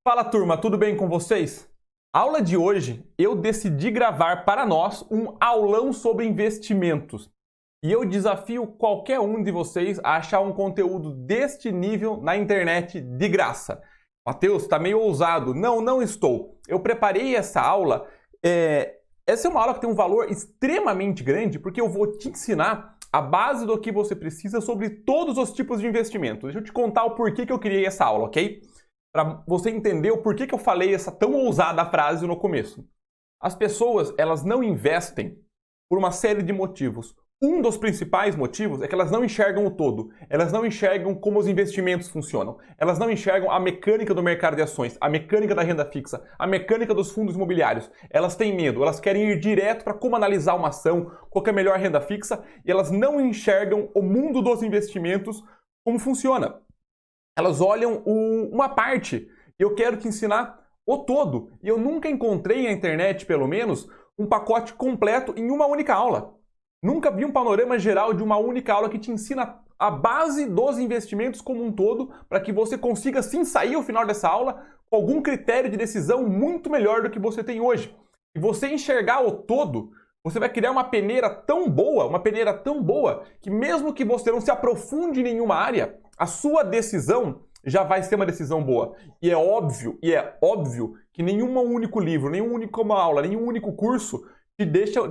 Fala turma, tudo bem com vocês? A aula de hoje eu decidi gravar para nós um aulão sobre investimentos. E eu desafio qualquer um de vocês a achar um conteúdo deste nível na internet de graça. Matheus, está meio ousado. Não, não estou. Eu preparei essa aula. Essa é uma aula que tem um valor extremamente grande porque eu vou te ensinar a base do que você precisa sobre todos os tipos de investimentos. Deixa eu te contar o porquê que eu criei essa aula, ok? Para você entender o porquê que eu falei essa tão ousada frase no começo. As pessoas, elas não investem por uma série de motivos. Um dos principais motivos é que elas não enxergam o todo. Elas não enxergam como os investimentos funcionam. Elas não enxergam a mecânica do mercado de ações, a mecânica da renda fixa, a mecânica dos fundos imobiliários. Elas têm medo, elas querem ir direto para como analisar uma ação, qual é a melhor renda fixa, e elas não enxergam o mundo dos investimentos como funciona. Elas olham uma parte e eu quero te ensinar o todo. E eu nunca encontrei na internet, pelo menos, um pacote completo em uma única aula. Nunca vi um panorama geral de uma única aula que te ensina a base dos investimentos como um todo para que você consiga sim sair ao final dessa aula com algum critério de decisão muito melhor do que você tem hoje. E você enxergar o todo, você vai criar uma peneira tão boa, que mesmo que você não se aprofunde em nenhuma área, a sua decisão já vai ser uma decisão boa. E é óbvio que nenhum único livro, nenhuma única aula, nenhum único curso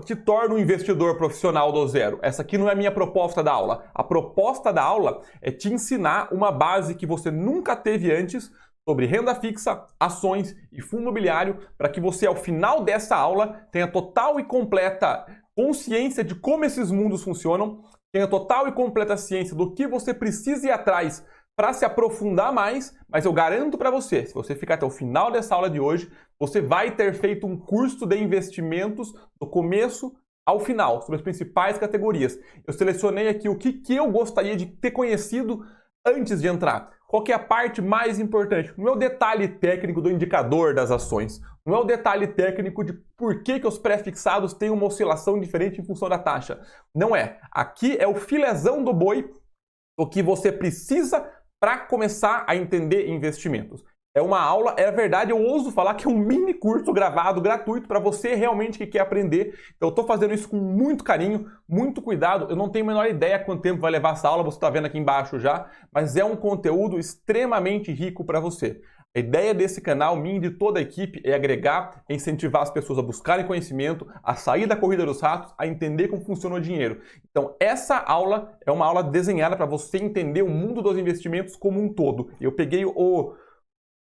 te torna um investidor profissional do zero. Essa aqui não é a minha proposta da aula. A proposta da aula é te ensinar uma base que você nunca teve antes sobre renda fixa, ações e fundo imobiliário, para que você, ao final dessa aula, tenha total e completa consciência de como esses mundos funcionam, tenha total e completa ciência do que você precisa ir atrás para se aprofundar mais, mas eu garanto para você, se você ficar até o final dessa aula de hoje, você vai ter feito um curso de investimentos do começo ao final, sobre as principais categorias. Eu selecionei aqui o que eu gostaria de ter conhecido antes de entrar. Qual que é a parte mais importante? Não é o detalhe técnico do indicador das ações. Não é o detalhe técnico de por que os pré-fixados têm uma oscilação diferente em função da taxa. Não é. Aqui é o filezão do boi do que você precisa para começar a entender investimentos. É uma aula, é verdade, eu ouso falar que é um mini curso gravado, gratuito, para você realmente que quer aprender. Então eu estou fazendo isso com muito carinho, muito cuidado. Eu não tenho a menor ideia quanto tempo vai levar essa aula, você está vendo aqui embaixo já, mas é um conteúdo extremamente rico para você. A ideia desse canal, minha e de toda a equipe, é agregar, é incentivar as pessoas a buscarem conhecimento, a sair da corrida dos ratos, a entender como funciona o dinheiro. Então, essa aula é uma aula desenhada para você entender o mundo dos investimentos como um todo. Eu peguei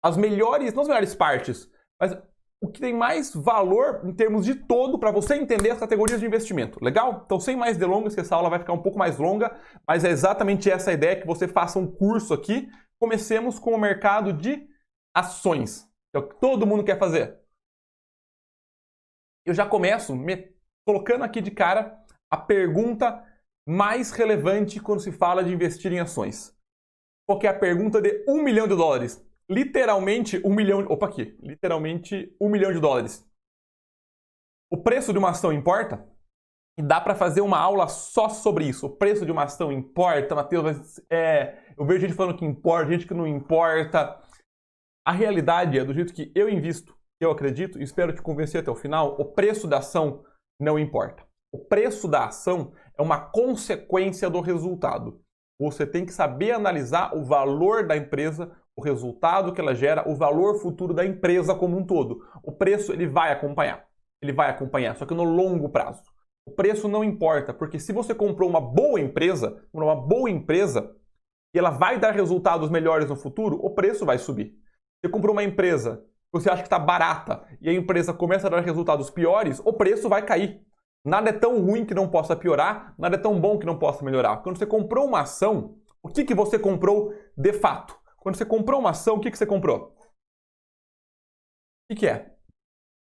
as melhores, não as melhores partes, mas o que tem mais valor em termos de todo para você entender as categorias de investimento. Legal? Então, sem mais delongas, que essa aula vai ficar um pouco mais longa, mas é exatamente essa a ideia, que você faça um curso aqui. Comecemos com o mercado de ações. É o que todo mundo quer fazer. Eu já começo colocando aqui de cara a pergunta mais relevante quando se fala de investir em ações. Qual que é a pergunta de $1 milhão? Literalmente 1 milhão... Opa, aqui. Literalmente $1 milhão. O preço de uma ação importa? E dá para fazer uma aula só sobre isso. O preço de uma ação importa, Matheus? Eu vejo gente falando que importa, gente que não importa. A realidade é, do jeito que eu invisto, eu acredito, e espero te convencer até o final, o preço da ação não importa. O preço da ação é uma consequência do resultado. Você tem que saber analisar o valor da empresa, o resultado que ela gera, o valor futuro da empresa como um todo. O preço, ele vai acompanhar. Ele vai acompanhar, só que no longo prazo. O preço não importa, porque se você comprou uma boa empresa, e ela vai dar resultados melhores no futuro, o preço vai subir. Você comprou uma empresa que você acha que está barata e a empresa começa a dar resultados piores, o preço vai cair. Nada é tão ruim que não possa piorar, nada é tão bom que não possa melhorar. Quando você comprou uma ação, o que você comprou de fato? Quando você comprou uma ação, o que você comprou? O que é?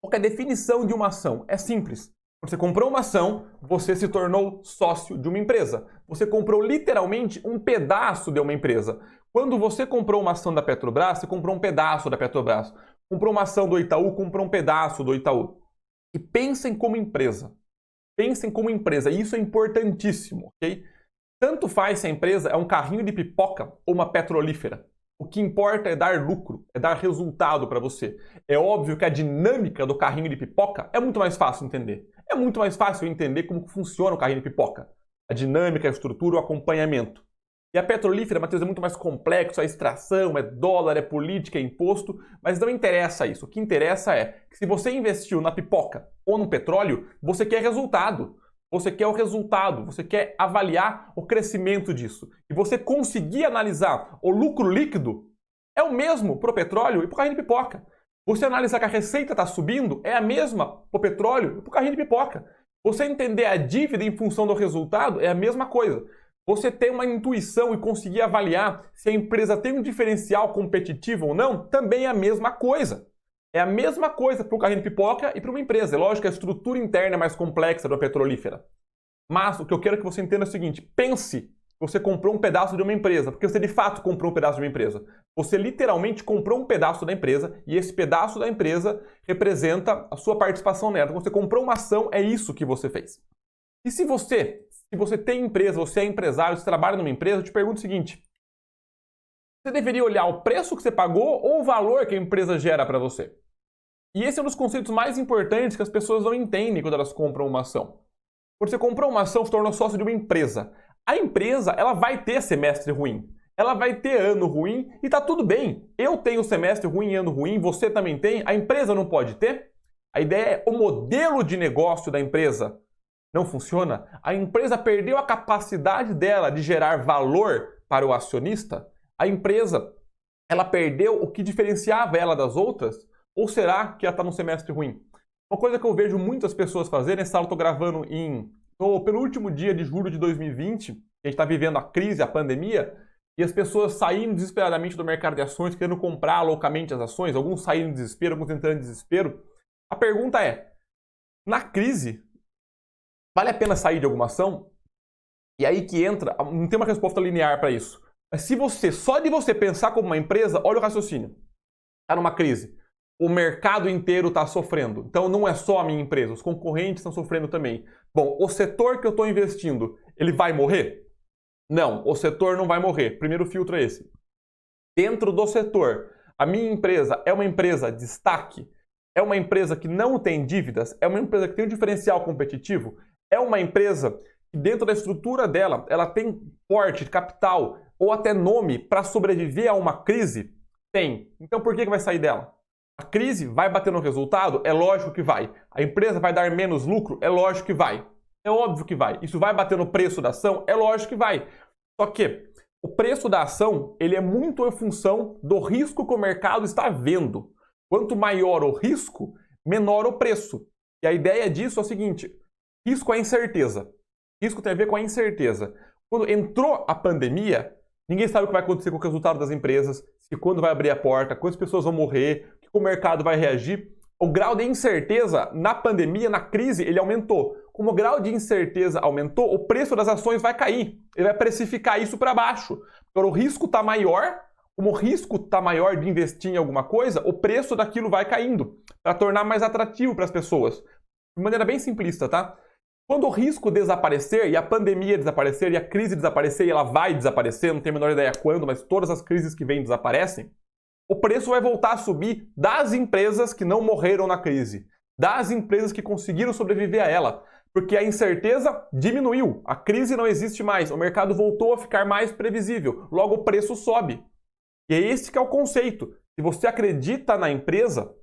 Qual é a definição de uma ação? É simples. Quando você comprou uma ação, você se tornou sócio de uma empresa. Você comprou literalmente um pedaço de uma empresa. Quando você comprou uma ação da Petrobras, você comprou um pedaço da Petrobras. Comprou uma ação do Itaú, comprou um pedaço do Itaú. E pensem como empresa. Pensem como empresa. E isso é importantíssimo, ok? Tanto faz se a empresa é um carrinho de pipoca ou uma petrolífera. O que importa é dar lucro, é dar resultado para você. É óbvio que a dinâmica do carrinho de pipoca é muito mais fácil entender. É muito mais fácil entender como funciona o carrinho de pipoca. A dinâmica, a estrutura, o acompanhamento. E a petrolífera, Matheus, é muito mais complexo, a extração, é dólar, é política, é imposto, mas não interessa isso. O que interessa é que se você investiu na pipoca ou no petróleo, você quer resultado. Você quer o resultado, você quer avaliar o crescimento disso. E você conseguir analisar o lucro líquido é o mesmo para o petróleo e para o carrinho de pipoca. Você analisar que a receita está subindo é a mesma para o petróleo e para o carrinho de pipoca. Você entender a dívida em função do resultado é a mesma coisa. Você ter uma intuição e conseguir avaliar se a empresa tem um diferencial competitivo ou não, também é a mesma coisa. É a mesma coisa para o carrinho de pipoca e para uma empresa. É lógico que a estrutura interna é mais complexa da petrolífera. Mas o que eu quero que você entenda é o seguinte: pense que você comprou um pedaço de uma empresa, porque você de fato comprou um pedaço de uma empresa. Você literalmente comprou um pedaço da empresa e esse pedaço da empresa representa a sua participação nela. Então, você comprou uma ação, é isso que você fez. E se você tem empresa, você é empresário, você trabalha numa empresa, eu te pergunto o seguinte: você deveria olhar o preço que você pagou ou o valor que a empresa gera para você? E esse é um dos conceitos mais importantes que as pessoas não entendem quando elas compram uma ação. Quando você comprou uma ação, se tornou sócio de uma empresa. A empresa, ela vai ter semestre ruim. Ela vai ter ano ruim e tá tudo bem. Eu tenho semestre ruim e ano ruim, você também tem. A empresa não pode ter? A ideia é o modelo de negócio da empresa não funciona. A empresa perdeu a capacidade dela de gerar valor para o acionista. A empresa, ela perdeu o que diferenciava ela das outras? Ou será que ela está num semestre ruim? Uma coisa que eu vejo muitas pessoas fazerem, essa aula eu estou gravando no penúltimo dia de julho de 2020, a gente está vivendo a crise, a pandemia, e as pessoas saindo desesperadamente do mercado de ações, querendo comprar loucamente as ações, alguns saindo em desespero, alguns entrando em desespero. A pergunta é, na crise, vale a pena sair de alguma ação? E aí que entra, não tem uma resposta linear para isso. Mas se você, só de você pensar como uma empresa, olha o raciocínio. Está numa crise. O mercado inteiro está sofrendo. Então não é só a minha empresa, os concorrentes estão sofrendo também. Bom, o setor que eu estou investindo, ele vai morrer? Não, o setor não vai morrer. Primeiro filtro é esse. Dentro do setor, a minha empresa é uma empresa de destaque? É uma empresa que não tem dívidas? É uma empresa que tem um diferencial competitivo? É uma empresa que dentro da estrutura dela, ela tem porte, capital ou até nome para sobreviver a uma crise? Tem. Então por que vai sair dela? A crise vai bater no resultado? É lógico que vai. A empresa vai dar menos lucro? É lógico que vai. É óbvio que vai. Isso vai bater no preço da ação? É lógico que vai. Só que o preço da ação, ele é muito em função do risco que o mercado está vendo. Quanto maior o risco, menor o preço. E a ideia disso é o seguinte: risco é incerteza. Risco tem a ver com a incerteza. Quando entrou a pandemia, ninguém sabe o que vai acontecer com o resultado das empresas, se quando vai abrir a porta, quantas pessoas vão morrer, o mercado vai reagir. O grau de incerteza na pandemia, na crise, ele aumentou. Como o grau de incerteza aumentou, o preço das ações vai cair. Ele vai precificar isso para baixo. Então, o risco está maior. Como o risco está maior de investir em alguma coisa, o preço daquilo vai caindo para tornar mais atrativo para as pessoas. De maneira bem simplista, tá? Quando o risco desaparecer e a pandemia desaparecer e a crise desaparecer, e ela vai desaparecer, não tenho a menor ideia quando, mas todas as crises que vêm desaparecem, o preço vai voltar a subir das empresas que não morreram na crise, das empresas que conseguiram sobreviver a ela, porque a incerteza diminuiu, a crise não existe mais, o mercado voltou a ficar mais previsível, logo o preço sobe. E é esse que é o conceito. Se você acredita na empresa,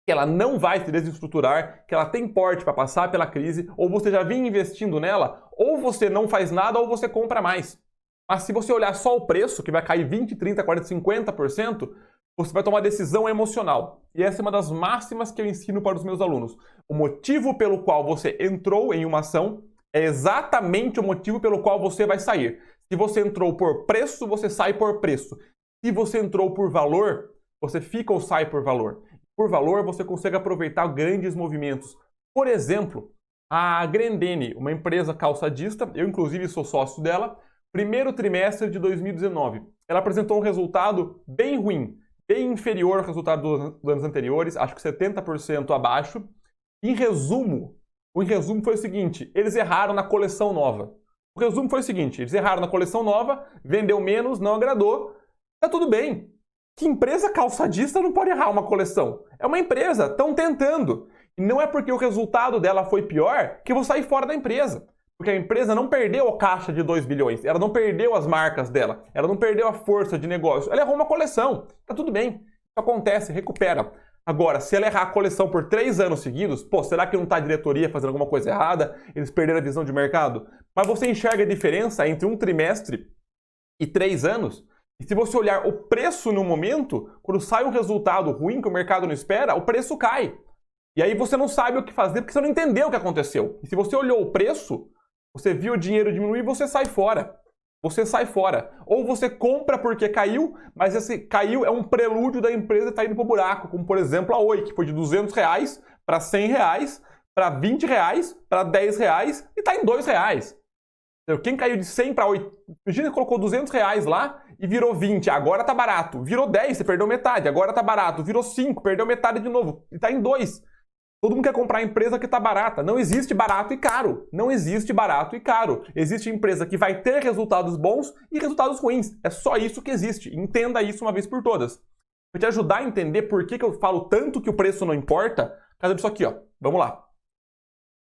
que ela não vai se desestruturar, que ela tem porte para passar pela crise, ou você já vinha investindo nela, ou você não faz nada ou você compra mais. Mas se você olhar só o preço, que vai cair 20, 30, 40, 50%, você vai tomar decisão emocional. E essa é uma das máximas que eu ensino para os meus alunos. O motivo pelo qual você entrou em uma ação é exatamente o motivo pelo qual você vai sair. Se você entrou por preço, você sai por preço. Se você entrou por valor, você fica ou sai por valor. Por valor, você consegue aproveitar grandes movimentos. Por exemplo, a Grendene, uma empresa calçadista, eu inclusive sou sócio dela, primeiro trimestre de 2019. Ela apresentou um resultado bem ruim, bem inferior ao resultado dos anos anteriores, acho que 70% abaixo. O resumo foi o seguinte: eles erraram na coleção nova. O resumo foi o seguinte: eles erraram na coleção nova, vendeu menos, não agradou, tá tudo bem. Que empresa calçadista não pode errar uma coleção? É uma empresa, estão tentando. E não é porque o resultado dela foi pior que eu vou sair fora da empresa. Porque a empresa não perdeu a caixa de 2 bilhões, ela não perdeu as marcas dela, ela não perdeu a força de negócio, ela errou uma coleção. Tá tudo bem, isso acontece, recupera. Agora, se ela errar a coleção por 3 anos seguidos, pô, será que não está a diretoria fazendo alguma coisa errada? Eles perderam a visão de mercado? Mas você enxerga a diferença entre um trimestre e 3 anos? E se você olhar o preço no momento, quando sai um resultado ruim que o mercado não espera, o preço cai. E aí você não sabe o que fazer porque você não entendeu o que aconteceu. E se você olhou o preço, você viu o dinheiro diminuir, você sai fora. Você sai fora. Ou você compra porque caiu, mas esse caiu é um prelúdio da empresa estar indo para o buraco. Como, por exemplo, a Oi, que foi de R$200 para R$100, para R$20, para R$10 e está em R$2. Quem caiu de 100 para 8, imagina que colocou R$200 lá e virou 20, agora tá barato. Virou 10, você perdeu metade, agora tá barato. Virou 5, perdeu metade de novo e tá em 2. Todo mundo quer comprar a empresa que tá barata. Não existe barato e caro. Não existe barato e caro. Existe empresa que vai ter resultados bons e resultados ruins. É só isso que existe. Entenda isso uma vez por todas. Para te ajudar a entender por que eu falo tanto que o preço não importa, por causa disso aqui, ó. Vamos lá.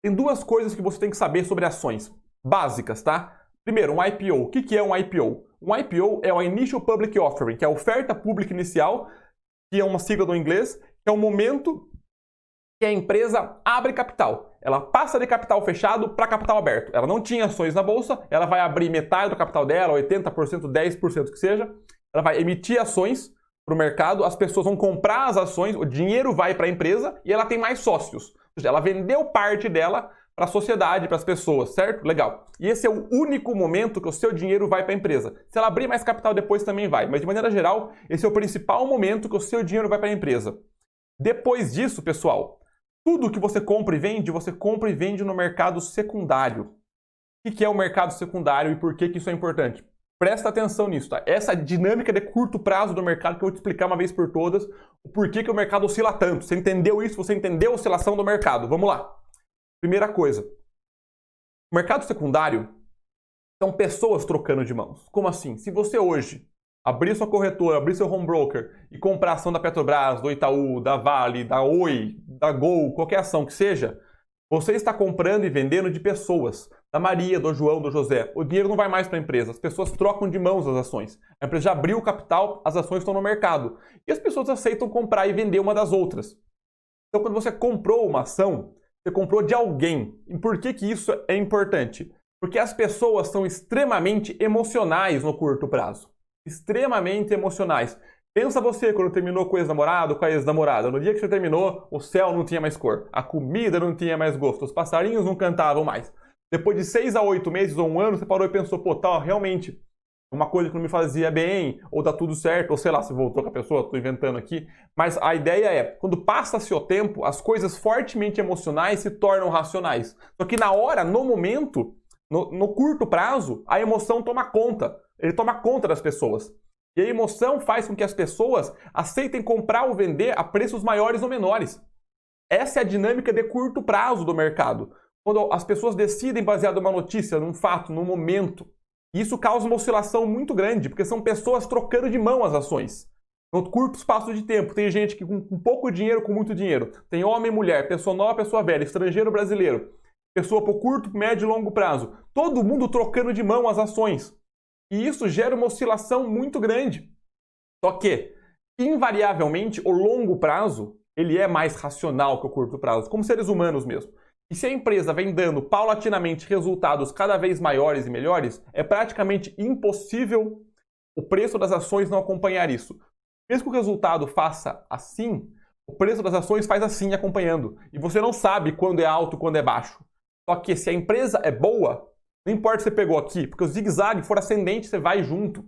Tem 2 coisas que você tem que saber sobre ações básicas, tá? Primeiro, um IPO. O que é um IPO? Um IPO é o Initial Public Offering, que é a oferta pública inicial, que é uma sigla do inglês, que é o momento que a empresa abre capital. Ela passa de capital fechado para capital aberto. Ela não tinha ações na bolsa, ela vai abrir metade do capital dela, 80%, 10% que seja. Ela vai emitir ações para o mercado, as pessoas vão comprar as ações, o dinheiro vai para a empresa e ela tem mais sócios. Ou seja, ela vendeu parte dela para a sociedade, para as pessoas, certo? Legal. E esse é o único momento que o seu dinheiro vai para a empresa. Se ela abrir mais capital depois também vai, mas de maneira geral, esse é o principal momento que o seu dinheiro vai para a empresa. Depois disso, pessoal, tudo que você compra e vende no mercado secundário. O que é o mercado secundário e por que isso é importante? Presta atenção nisso, tá? Essa dinâmica de curto prazo do mercado que eu vou te explicar uma vez por todas, o porquê que o mercado oscila tanto. Você entendeu isso? Você entendeu a oscilação do mercado? Vamos lá. Primeira coisa. O mercado secundário são pessoas trocando de mãos. Como assim? Se você hoje abrir sua corretora, abrir seu home broker e comprar ação da Petrobras, do Itaú, da Vale, da Oi, da Gol, qualquer ação que seja, você está comprando e vendendo de pessoas. Da Maria, do João, do José. O dinheiro não vai mais para a empresa. As pessoas trocam de mãos as ações. A empresa já abriu o capital, as ações estão no mercado. E as pessoas aceitam comprar e vender uma das outras. Então, quando você comprou uma ação, você comprou de alguém. E por que isso é importante? Porque as pessoas são extremamente emocionais no curto prazo. Extremamente emocionais. Pensa você quando terminou com o ex-namorado ou com a ex-namorada. No dia que você terminou, o céu não tinha mais cor. A comida não tinha mais gosto. Os passarinhos não cantavam mais. Depois de 6 a 8 meses ou um ano, você parou e pensou, pô, tá, realmente, uma coisa que não me fazia bem, ou tá tudo certo, ou sei lá, se voltou com a pessoa, tô inventando aqui. Mas a ideia é, quando passa-se o tempo, as coisas fortemente emocionais se tornam racionais. Só que na hora, no momento, no curto prazo, a emoção toma conta. Ele toma conta das pessoas. E a emoção faz com que as pessoas aceitem comprar ou vender a preços maiores ou menores. Essa é a dinâmica de curto prazo do mercado. Quando as pessoas decidem baseado numa notícia, num fato, num momento. E isso causa uma oscilação muito grande, porque são pessoas trocando de mão as ações. No curto espaço de tempo, tem gente que com pouco dinheiro, com muito dinheiro. Tem homem e mulher, pessoa nova, pessoa velha, estrangeiro, brasileiro. Pessoa por curto, médio e longo prazo. Todo mundo trocando de mão as ações. E isso gera uma oscilação muito grande. Só que, invariavelmente, o longo prazo, ele é mais racional que o curto prazo, como seres humanos mesmo. E se a empresa vem dando paulatinamente resultados cada vez maiores e melhores, é praticamente impossível o preço das ações não acompanhar isso. Mesmo que o resultado faça assim, o preço das ações faz assim acompanhando. E você não sabe quando é alto e quando é baixo. Só que se a empresa é boa, não importa se você pegou aqui, porque o zigue-zague for ascendente, você vai junto.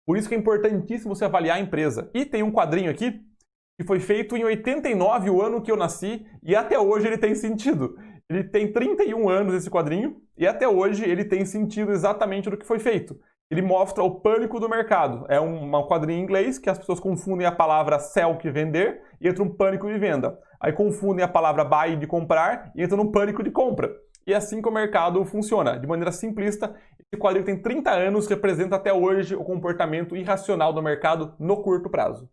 Por isso que é importantíssimo você avaliar a empresa. E tem um quadrinho aqui que foi feito em 89, o ano que eu nasci, e até hoje ele tem sentido. Ele tem 31 anos esse quadrinho, e até hoje ele tem sentido exatamente do que foi feito. Ele mostra o pânico do mercado. É um quadrinho em inglês que as pessoas confundem a palavra sell, que vender, e entra um pânico de venda. Aí confundem a palavra buy, de comprar, e entra num pânico de compra. E é assim que o mercado funciona. De maneira simplista, Esse quadril tem 30 anos, representa até hoje o comportamento irracional do mercado no curto prazo.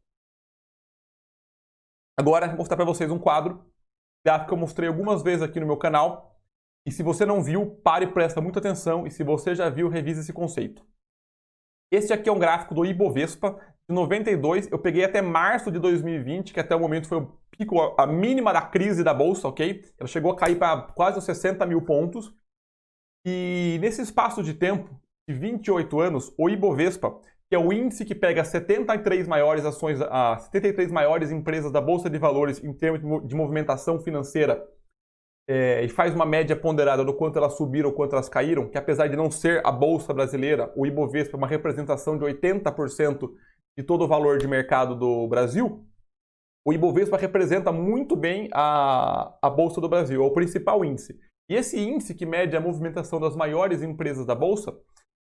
Agora, vou mostrar para vocês um quadro, gráfico que eu mostrei algumas vezes aqui no meu canal. E se você não viu, pare e presta muita atenção. E se você já viu, revise esse conceito. Este aqui é um gráfico do Ibovespa de 92. Eu peguei até março de 2020, que até o momento foi o pico, a mínima da crise da Bolsa, ok? Ela chegou a cair para quase os 60 mil pontos. E nesse espaço de tempo, de 28 anos, o Ibovespa, que é o índice que pega 73 maiores ações, as 73 maiores empresas da Bolsa de Valores em termos de movimentação financeira, e faz uma média ponderada do quanto elas subiram ou quanto elas caíram, que apesar de não ser a Bolsa brasileira, o Ibovespa é uma representação de 80% de todo o valor de mercado do Brasil, o Ibovespa representa muito bem a Bolsa do Brasil, é o principal índice. E esse índice que mede a movimentação das maiores empresas da Bolsa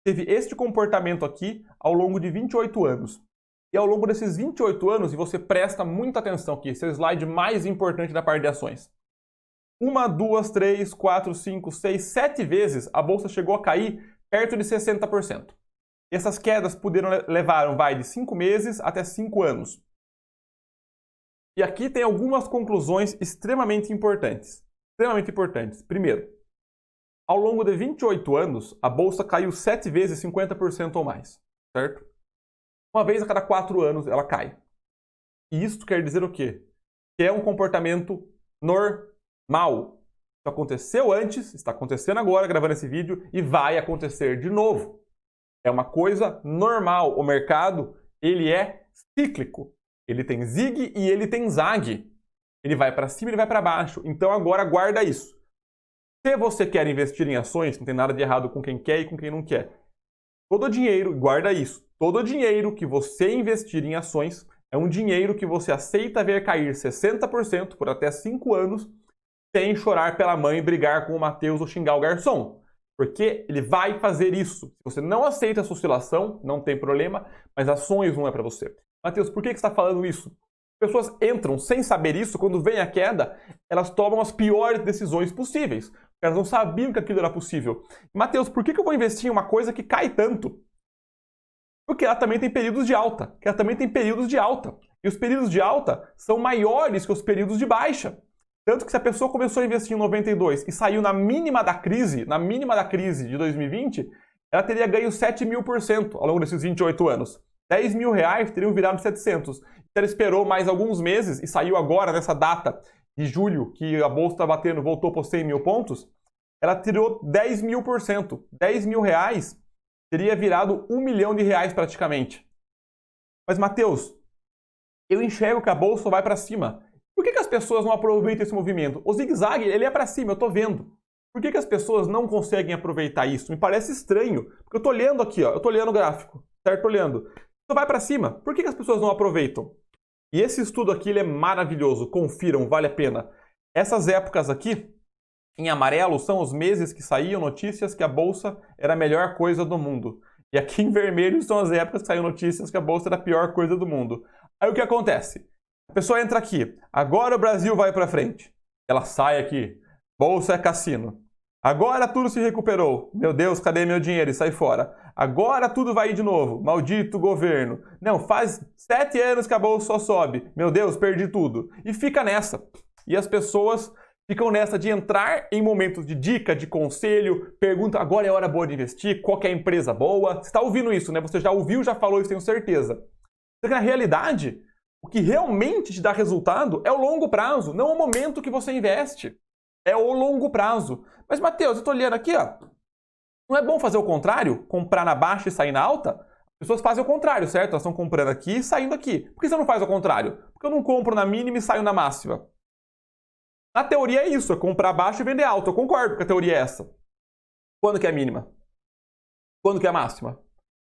teve este comportamento aqui ao longo de 28 anos. E ao longo desses 28 anos, e você presta muita atenção aqui, esse é o slide mais importante da parte de ações. 1, 2, 3, 4, 5, 6, 7 vezes a Bolsa chegou a cair perto de 60%. Essas quedas levaram de 5 meses até 5 anos. E aqui tem algumas conclusões extremamente importantes. Primeiro, ao longo de 28 anos, a Bolsa caiu 7 vezes 50% ou mais, certo? Uma vez a cada 4 anos ela cai. E isso quer dizer o quê? Que é um comportamento normal. Isso aconteceu antes, está acontecendo agora, gravando esse vídeo, e vai acontecer de novo. É uma coisa normal. O mercado, ele é cíclico. Ele tem zigue e ele tem zague. Ele vai para cima e ele vai para baixo. Então agora guarda isso. Se você quer investir em ações, não tem nada de errado com quem quer e com quem não quer. Todo dinheiro, guarda isso, todo dinheiro que você investir em ações é um dinheiro que você aceita ver cair 60% por até 5 anos sem chorar pela mãe, brigar com o Matheus ou xingar o garçom. Porque ele vai fazer isso. Se você não aceita essa oscilação, não tem problema, mas ações não é para você. Matheus, por que você está falando isso? As pessoas entram sem saber isso, quando vem a queda, elas tomam as piores decisões possíveis. Elas não sabiam que aquilo era possível. Matheus, por que eu vou investir em uma coisa que cai tanto? Porque ela também tem períodos de alta. E os períodos de alta são maiores que os períodos de baixa. Tanto que se a pessoa começou a investir em 92 e saiu na mínima da crise de 2020, ela teria ganho 7.000% ao longo desses 28 anos. 10 mil reais teriam virado 700. Se ela esperou mais alguns meses e saiu agora nessa data de julho, que a bolsa está batendo, voltou para os 100 mil pontos, ela tirou 10.000%. 10 mil reais teria virado 1 milhão de reais praticamente. Mas, Matheus, eu enxergo que a bolsa vai para cima. Por que as pessoas não aproveitam esse movimento? O zigue-zague, ele é para cima, eu estou vendo. Por que as pessoas não conseguem aproveitar isso? Me parece estranho. Porque eu estou olhando aqui, eu estou olhando o gráfico, certo? Estou olhando. Então vai para cima. Por que as pessoas não aproveitam? E esse estudo aqui ele é maravilhoso. Confiram, vale a pena. Essas épocas aqui, em amarelo, são os meses que saíam notícias que a bolsa era a melhor coisa do mundo. E aqui em vermelho são as épocas que saíam notícias que a bolsa era a pior coisa do mundo. Aí o que acontece? A pessoa entra aqui. Agora o Brasil vai para frente. Ela sai aqui. Bolsa é cassino. Agora tudo se recuperou. Meu Deus, cadê meu dinheiro? E sai fora. Agora tudo vai de novo. Maldito governo. Não, faz 7 anos que a bolsa só sobe. Meu Deus, perdi tudo. E fica nessa. E as pessoas ficam nessa de entrar em momentos de dica, de conselho, pergunta, agora é hora boa de investir, qual que é a empresa boa? Você está ouvindo isso, né? Você já ouviu, já falou isso, tenho certeza. Porque na realidade, o que realmente te dá resultado é o longo prazo, não o momento que você investe. É o longo prazo. Mas, Matheus, eu estou olhando aqui, ó. Não é bom fazer o contrário? Comprar na baixa e sair na alta? As pessoas fazem o contrário, certo? Elas estão comprando aqui e saindo aqui. Por que você não faz o contrário? Porque eu não compro na mínima e saio na máxima. Na teoria é isso, é comprar baixo e vender alto. Eu concordo que a teoria é essa. Quando que é a mínima? Quando que é a máxima?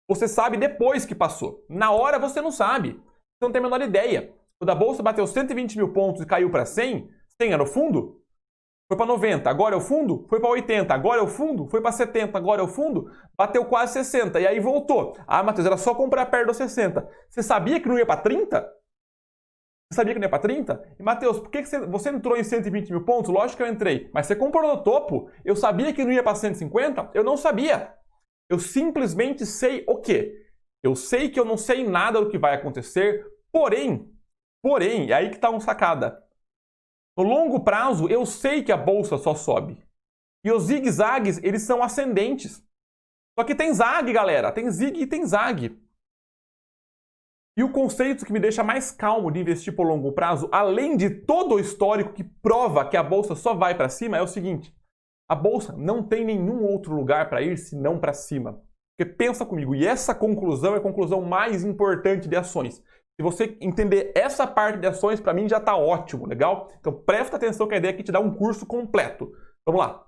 Você sabe depois que passou. Na hora você não sabe. Você não tem a menor ideia. Quando a bolsa bateu 120 mil pontos e caiu para 100, 100 era o fundo? Foi para 90, agora é o fundo? Foi para 80, agora é o fundo? Foi para 70, agora é o fundo? Bateu quase 60 e aí voltou. Ah, Matheus, era só comprar perto dos 60. Você sabia que não ia para 30? Você sabia que não ia para 30? E, Matheus, por que você entrou em 120 mil pontos? Lógico que eu entrei. Mas você comprou no topo. Eu sabia que não ia para 150? Eu não sabia. Eu simplesmente sei o quê? Eu sei que eu não sei nada do que vai acontecer, porém, é aí que está uma sacada. No longo prazo, eu sei que a bolsa só sobe. E os zigue-zagues, eles são ascendentes. Só que tem zague, galera. Tem zigue e tem zague. E o conceito que me deixa mais calmo de investir por longo prazo, além de todo o histórico que prova que a bolsa só vai para cima, é o seguinte. A bolsa não tem nenhum outro lugar para ir senão para cima. Porque pensa comigo, e essa conclusão é a conclusão mais importante de ações. Se você entender essa parte de ações, para mim já está ótimo, legal? Então presta atenção que a ideia aqui é te dar um curso completo. Vamos lá.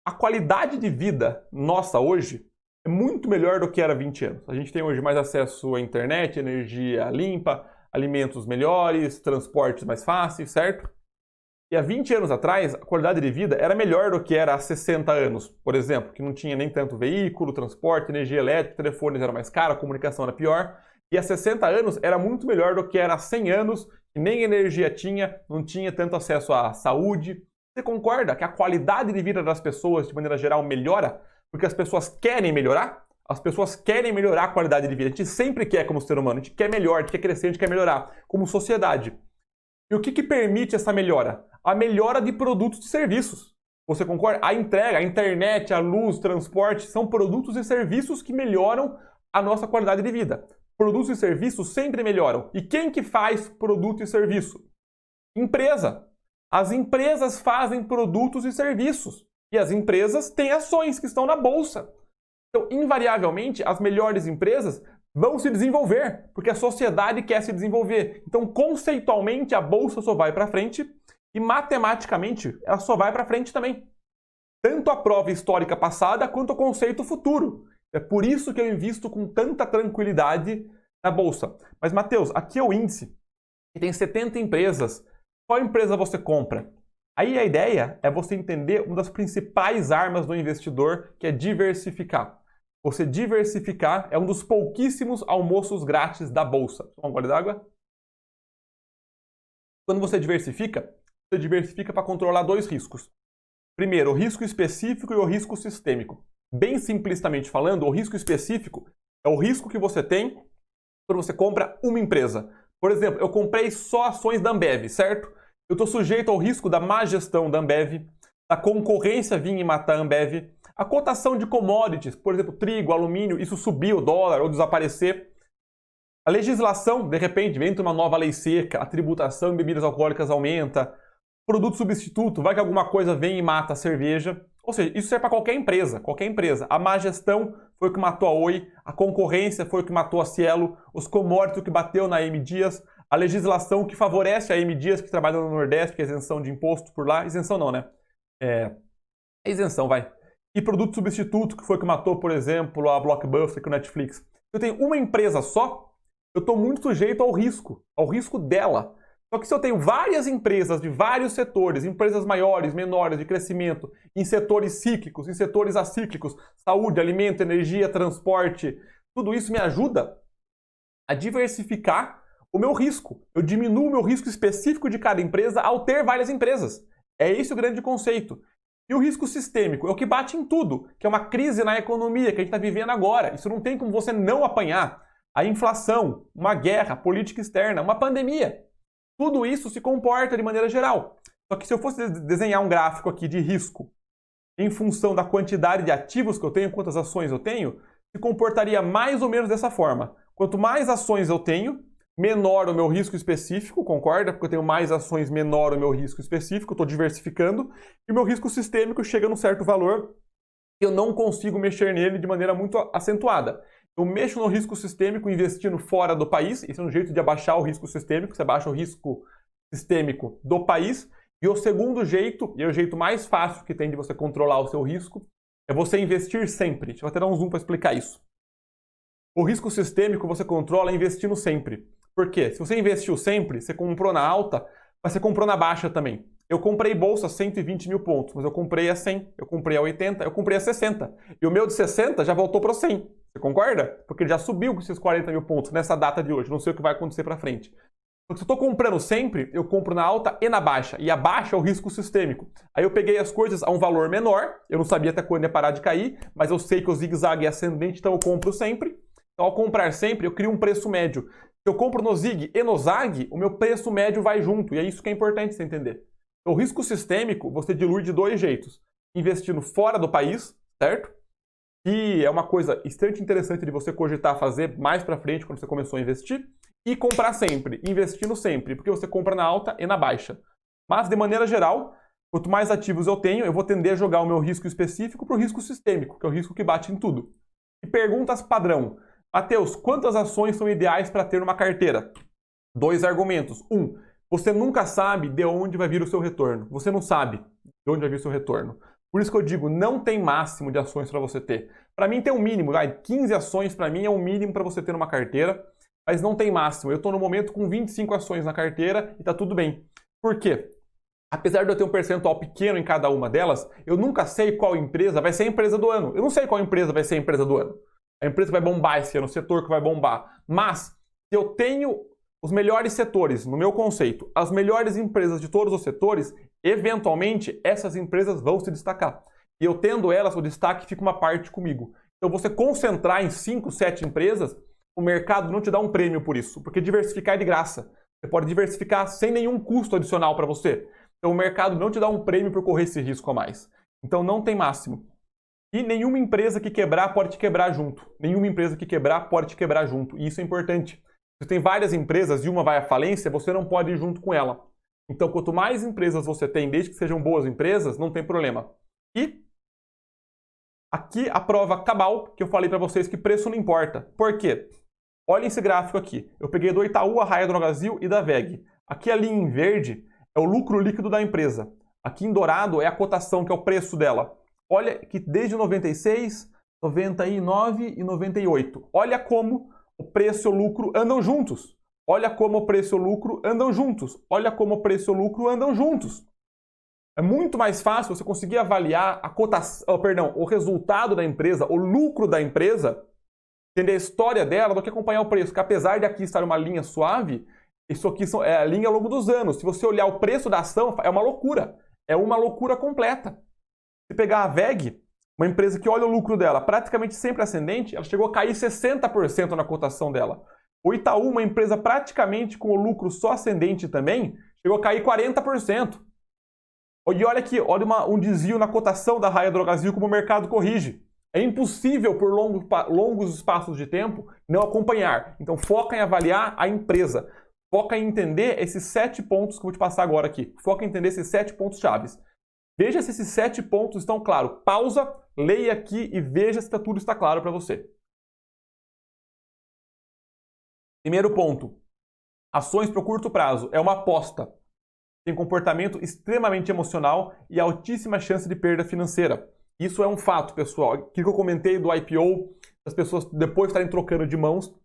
A qualidade de vida nossa hoje é muito melhor do que era há 20 anos. A gente tem hoje mais acesso à internet, energia limpa, alimentos melhores, transportes mais fáceis, certo? E há 20 anos atrás, a qualidade de vida era melhor do que era há 60 anos, por exemplo, que não tinha nem tanto veículo, transporte, energia elétrica, telefones eram mais caros, a comunicação era pior. E há 60 anos era muito melhor do que era há 100 anos, que nem energia tinha, não tinha tanto acesso à saúde. Você concorda que a qualidade de vida das pessoas, de maneira geral, melhora? Porque as pessoas querem melhorar? As pessoas querem melhorar a qualidade de vida. A gente sempre quer como ser humano. A gente quer melhor, a gente quer crescer, a gente quer melhorar. Como sociedade. E o que permite essa melhora? A melhora de produtos e serviços. Você concorda? A entrega, a internet, a luz, o transporte são produtos e serviços que melhoram a nossa qualidade de vida. Produtos e serviços sempre melhoram. E quem que faz produto e serviço? Empresa. As empresas fazem produtos e serviços. E as empresas têm ações que estão na bolsa. Então, invariavelmente, as melhores empresas vão se desenvolver, porque a sociedade quer se desenvolver. Então, conceitualmente, a bolsa só vai para frente e matematicamente ela só vai para frente também. Tanto a prova histórica passada quanto o conceito futuro. É por isso que eu invisto com tanta tranquilidade na bolsa. Mas, Matheus, aqui é o índice. E tem 70 empresas. Qual empresa você compra? Aí a ideia é você entender uma das principais armas do investidor, que é diversificar. Você diversificar é um dos pouquíssimos almoços grátis da bolsa. Um gole d'água? Quando você diversifica para controlar dois riscos. Primeiro, o risco específico e o risco sistêmico. Bem simplistamente falando, o risco específico é o risco que você tem quando você compra uma empresa. Por exemplo, eu comprei só ações da Ambev, certo? Eu estou sujeito ao risco da má gestão da Ambev, da concorrência vir e matar a Ambev, a cotação de commodities, por exemplo, trigo, alumínio, isso subir o dólar ou desaparecer. A legislação, de repente, entra uma nova lei seca, a tributação em bebidas alcoólicas aumenta, produto substituto, vai que alguma coisa vem e mata a cerveja. Ou seja, isso serve para qualquer empresa, qualquer empresa. A má gestão foi o que matou a Oi, a concorrência foi o que matou a Cielo, os commodities que bateu na M Dias, a legislação que favorece a M Dias que trabalha no Nordeste, que é isenção de imposto por lá. Isenção não, né? É isenção, vai. E produto substituto, que foi o que matou, por exemplo, a Blockbuster com o Netflix. Se eu tenho uma empresa só, eu estou muito sujeito ao risco dela. Só que se eu tenho várias empresas de vários setores, empresas maiores, menores, de crescimento, em setores cíclicos, em setores acíclicos, saúde, alimento, energia, transporte, tudo isso me ajuda a diversificar o meu risco. Eu diminuo o meu risco específico de cada empresa ao ter várias empresas. É esse o grande conceito. E o risco sistêmico é o que bate em tudo, que é uma crise na economia que a gente está vivendo agora. Isso não tem como você não apanhar. A inflação, uma guerra, política externa, uma pandemia. Tudo isso se comporta de maneira geral. Só que se eu fosse desenhar um gráfico aqui de risco em função da quantidade de ativos que eu tenho, quantas ações eu tenho, se comportaria mais ou menos dessa forma. Quanto mais ações eu tenho, menor o meu risco específico, concorda? Porque eu tenho mais ações, menor o meu risco específico, estou diversificando, e o meu risco sistêmico chega num certo valor e eu não consigo mexer nele de maneira muito acentuada. Eu mexo no risco sistêmico investindo fora do país, esse é um jeito de abaixar o risco sistêmico, você abaixa o risco sistêmico do país, e o segundo jeito, e é o jeito mais fácil que tem de você controlar o seu risco, é você investir sempre. Deixa eu até dar um zoom para explicar isso. O risco sistêmico você controla investindo sempre. Por quê? Se você investiu sempre, você comprou na alta, mas você comprou na baixa também. Eu comprei bolsa a 120 mil pontos, mas eu comprei a 100, eu comprei a 80, eu comprei a 60. E o meu de 60 já voltou para 100. Você concorda? Porque ele já subiu com esses 40 mil pontos nessa data de hoje. Não sei o que vai acontecer para frente. Se eu estou comprando sempre, eu compro na alta e na baixa. E a baixa é o risco sistêmico. Aí eu peguei as coisas a um valor menor, eu não sabia até quando ia parar de cair, mas eu sei que o zigue-zague é ascendente, então eu compro sempre. Então, ao comprar sempre, eu crio um preço médio. Se eu compro no zig e no zag, o meu preço médio vai junto. E é isso que é importante você entender. O risco sistêmico, você dilui de dois jeitos. Investindo fora do país, certo? Que é uma coisa extremamente interessante de você cogitar fazer mais pra frente quando você começou a investir. E comprar sempre, investindo sempre, porque você compra na alta e na baixa. Mas, de maneira geral, quanto mais ativos eu tenho, eu vou tender a jogar o meu risco específico para o risco sistêmico, que é o risco que bate em tudo. E perguntas padrão. Matheus, quantas ações são ideais para ter numa carteira? Dois argumentos. Você nunca sabe de onde vai vir o seu retorno. Você não sabe de onde vai vir o seu retorno. Por isso que eu digo, não tem máximo de ações para você ter. Para mim tem um mínimo, 15 ações para mim é um mínimo para você ter numa carteira. Mas não tem máximo. Eu estou no momento com 25 ações na carteira e está tudo bem. Por quê? Apesar de eu ter um percentual pequeno em cada uma delas, eu nunca sei qual empresa vai ser a empresa do ano. Eu não sei qual empresa vai ser a empresa do ano. A empresa que vai bombar esse ano, o setor que vai bombar. Mas, se eu tenho os melhores setores, no meu conceito, as melhores empresas de todos os setores, eventualmente essas empresas vão se destacar. E eu tendo elas, o destaque fica uma parte comigo. Então, você concentrar em 5, 7 empresas, o mercado não te dá um prêmio por isso, porque diversificar é de graça. Você pode diversificar sem nenhum custo adicional para você. Então o mercado não te dá um prêmio por correr esse risco a mais. Então não tem máximo. E nenhuma empresa que quebrar pode te quebrar junto. Nenhuma empresa que quebrar pode te quebrar junto. E isso é importante. Se tem várias empresas e uma vai à falência, você não pode ir junto com ela. Então quanto mais empresas você tem, desde que sejam boas empresas, não tem problema. E aqui a prova cabal, que eu falei para vocês que preço não importa. Por quê? Olhem esse gráfico aqui. Eu peguei do Itaú, a Raia Drogasil e da VEG. Aqui a linha em verde é o lucro líquido da empresa. Aqui em dourado é a cotação, que é o preço dela. Olha que desde 96, 99 e 98. Olha como o preço e o lucro andam juntos. Olha como o preço e o lucro andam juntos. Olha como o preço e o lucro andam juntos. É muito mais fácil você conseguir avaliar a cotação, o resultado da empresa, o lucro da empresa, entender a história dela, do que acompanhar o preço. Porque apesar de aqui estar uma linha suave, isso aqui é a linha ao longo dos anos. Se você olhar o preço da ação, é uma loucura. É uma loucura completa. Se pegar a VEG, uma empresa que olha o lucro dela praticamente sempre ascendente, ela chegou a cair 60% na cotação dela. O Itaú, uma empresa praticamente com o lucro só ascendente também, chegou a cair 40%. E olha aqui, olha um desvio na cotação da Raia Drogasil como o mercado corrige. É impossível, por longos espaços de tempo, não acompanhar. Então, foca em avaliar a empresa. Foca em entender esses 7 pontos que eu vou te passar agora aqui. Foca em entender esses 7 pontos chaves. Veja se esses 7 pontos estão claros. Pausa, leia aqui e veja se tudo está claro para você. Primeiro ponto. Ações para o curto prazo. É uma aposta. Tem comportamento extremamente emocional e altíssima chance de perda financeira. Isso é um fato, pessoal. Aquilo que eu comentei do IPO, as pessoas depois estarem trocando de mãos.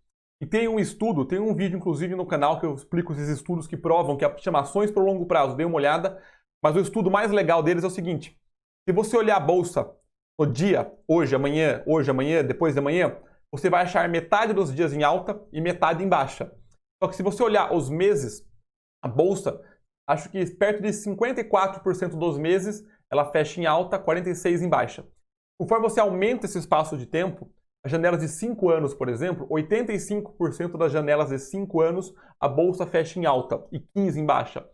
E tem um estudo, tem um vídeo inclusive no canal que eu explico esses estudos que provam que há chamações para o longo prazo. Dê uma olhada. Mas o estudo mais legal deles é o seguinte. Se você olhar a bolsa no dia, hoje, amanhã, depois de amanhã, você vai achar metade dos dias em alta e metade em baixa. Só que se você olhar os meses, a bolsa, acho que perto de 54% dos meses ela fecha em alta, 46% em baixa. Conforme você aumenta esse espaço de tempo, as janelas de 5 anos, por exemplo, 85% das janelas de 5 anos a bolsa fecha em alta e 15% em baixa.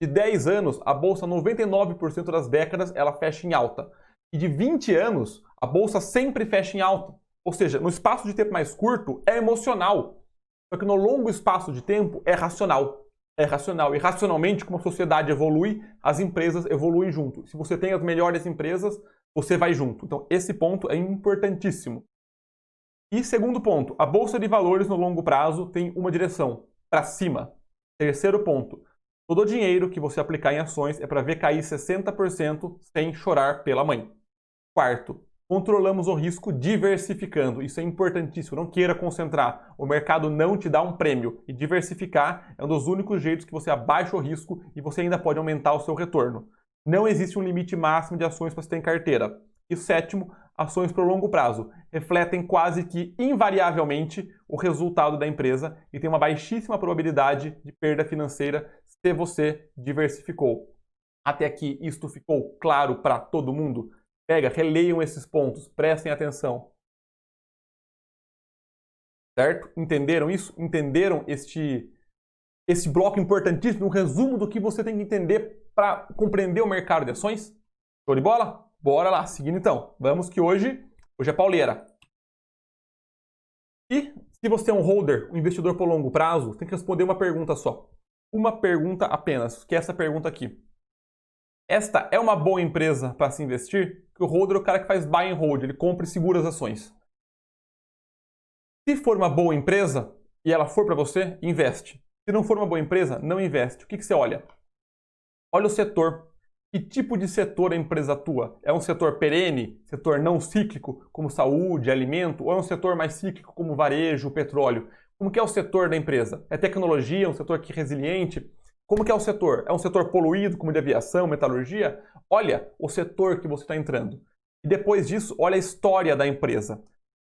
De 10 anos, a bolsa 99% das décadas ela fecha em alta. E de 20 anos, a bolsa sempre fecha em alta. Ou seja, no espaço de tempo mais curto é emocional. Só que no longo espaço de tempo é racional. É racional. E racionalmente, como a sociedade evolui, as empresas evoluem junto. Se você tem as melhores empresas, você vai junto. Então, esse ponto é importantíssimo. E segundo ponto, a bolsa de valores no longo prazo tem uma direção, para cima. Terceiro ponto, todo o dinheiro que você aplicar em ações é para ver cair 60% sem chorar pela mãe. Quarto, controlamos o risco diversificando. Isso é importantíssimo. Não queira concentrar. O mercado não te dá um prêmio. E diversificar é um dos únicos jeitos que você abaixa o risco e você ainda pode aumentar o seu retorno. Não existe um limite máximo de ações para você ter em carteira. E sétimo, ações para o longo prazo refletem quase que invariavelmente o resultado da empresa e tem uma baixíssima probabilidade de perda financeira se você diversificou. Até aqui isto ficou claro para todo mundo? Releiam esses pontos, prestem atenção. Certo? Entenderam isso? Entenderam este bloco importantíssimo, um resumo do que você tem que entender para compreender o mercado de ações? Show de bola? Bora lá, seguindo então. Vamos que hoje é pauleira. E se você é um holder, um investidor por longo prazo, tem que responder uma pergunta só. Uma pergunta apenas, que é essa pergunta aqui. Esta é uma boa empresa para se investir? Que o holder é o cara que faz buy and hold, ele compra e segura as ações. Se for uma boa empresa e ela for para você, investe. Se não for uma boa empresa, não investe. O que você olha? Olha o setor. Que tipo de setor a empresa atua? É um setor perene, setor não cíclico, como saúde, alimento, ou é um setor mais cíclico, como varejo, petróleo? Como que é o setor da empresa? É tecnologia, um setor que é resiliente? Como que é o setor? É um setor poluído, como de aviação, metalurgia? Olha o setor que você está entrando. E depois disso, olha a história da empresa.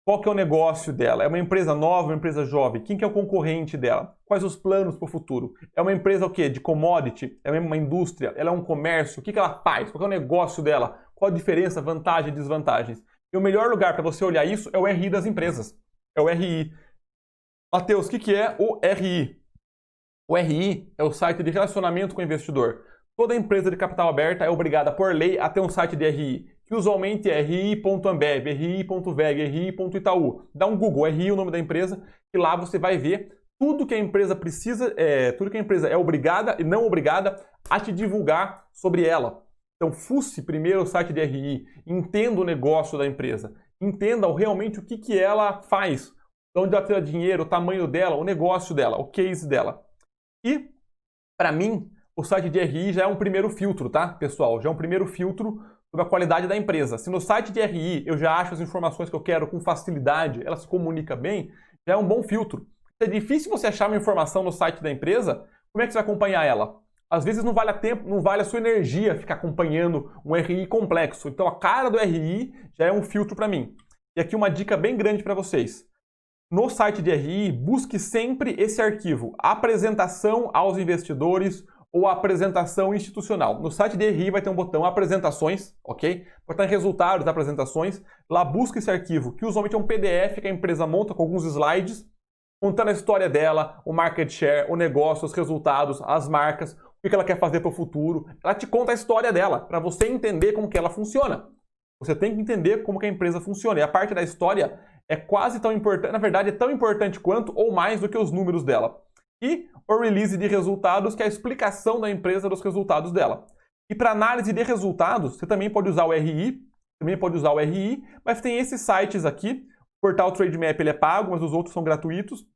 Qual que é o negócio dela? É uma empresa nova, uma empresa jovem? Quem que é o concorrente dela? Quais os planos para o futuro? É uma empresa o quê? De commodity? É uma indústria? Ela é um comércio? O que ela faz? Qual que é o negócio dela? Qual a diferença, vantagem e desvantagens? E o melhor lugar para você olhar isso é o RI das empresas. É o RI. Matheus, o que é o RI? O RI é o site de relacionamento com o investidor. Toda empresa de capital aberta é obrigada por lei a ter um site de RI, que usualmente é ri.ambev, ri.veg, ri.itaú. Dá um Google, RI, o nome da empresa, e lá você vai ver tudo que a empresa precisa, tudo que a empresa é obrigada e não obrigada a te divulgar sobre ela. Então, fuce primeiro o site de RI, entenda o negócio da empresa, entenda realmente o que ela faz, de onde ela tira dinheiro, o tamanho dela, o negócio dela, o case dela. E, para mim, o site de RI já é um primeiro filtro, tá, pessoal? Já é um primeiro filtro sobre a qualidade da empresa. Se no site de RI eu já acho as informações que eu quero com facilidade, ela se comunica bem, já é um bom filtro. Se é difícil você achar uma informação no site da empresa, como é que você vai acompanhar ela? Às vezes não vale a sua energia ficar acompanhando um RI complexo. Então a cara do RI já é um filtro para mim. E aqui uma dica bem grande para vocês. No site de RI, busque sempre esse arquivo, apresentação aos investidores ou apresentação institucional. No site de RI vai ter um botão apresentações, ok? Vai estar em resultados das apresentações. Lá busca esse arquivo, que usualmente é um PDF que a empresa monta com alguns slides, contando a história dela, o market share, o negócio, os resultados, as marcas, o que ela quer fazer para o futuro. Ela te conta a história dela, para você entender como que ela funciona. Você tem que entender como que a empresa funciona. E a parte da história é quase tão importante, na verdade é tão importante quanto ou mais do que os números dela. E o release de resultados, que é a explicação da empresa dos resultados dela. E para análise de resultados, você também pode usar o RI, mas tem esses sites aqui. O portal Trademap ele é pago, mas os outros são gratuitos.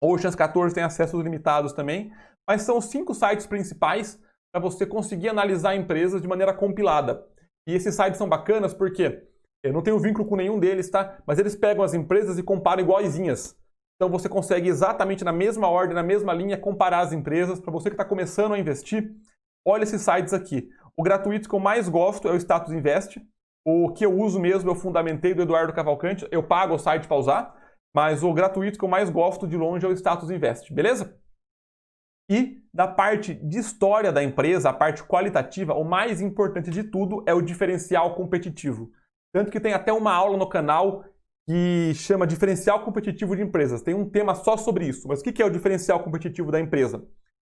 O Oceans 14 tem acessos limitados também. Mas são os 5 sites principais para você conseguir analisar empresas de maneira compilada. E esses sites são bacanas porque eu não tenho vínculo com nenhum deles, tá? Mas eles pegam as empresas e comparam iguaizinhas. Então você consegue exatamente na mesma ordem, na mesma linha, comparar as empresas. Para você que está começando a investir, olha esses sites aqui. O gratuito que eu mais gosto é o Status Invest. O que eu uso mesmo é o Fundamentei do Eduardo Cavalcante. Eu pago o site para usar, mas o gratuito que eu mais gosto de longe é o Status Invest, beleza? E da parte de história da empresa, a parte qualitativa, o mais importante de tudo é o diferencial competitivo. Tanto que tem até uma aula no canal que chama Diferencial Competitivo de Empresas. Tem um tema só sobre isso. Mas o que é o diferencial competitivo da empresa?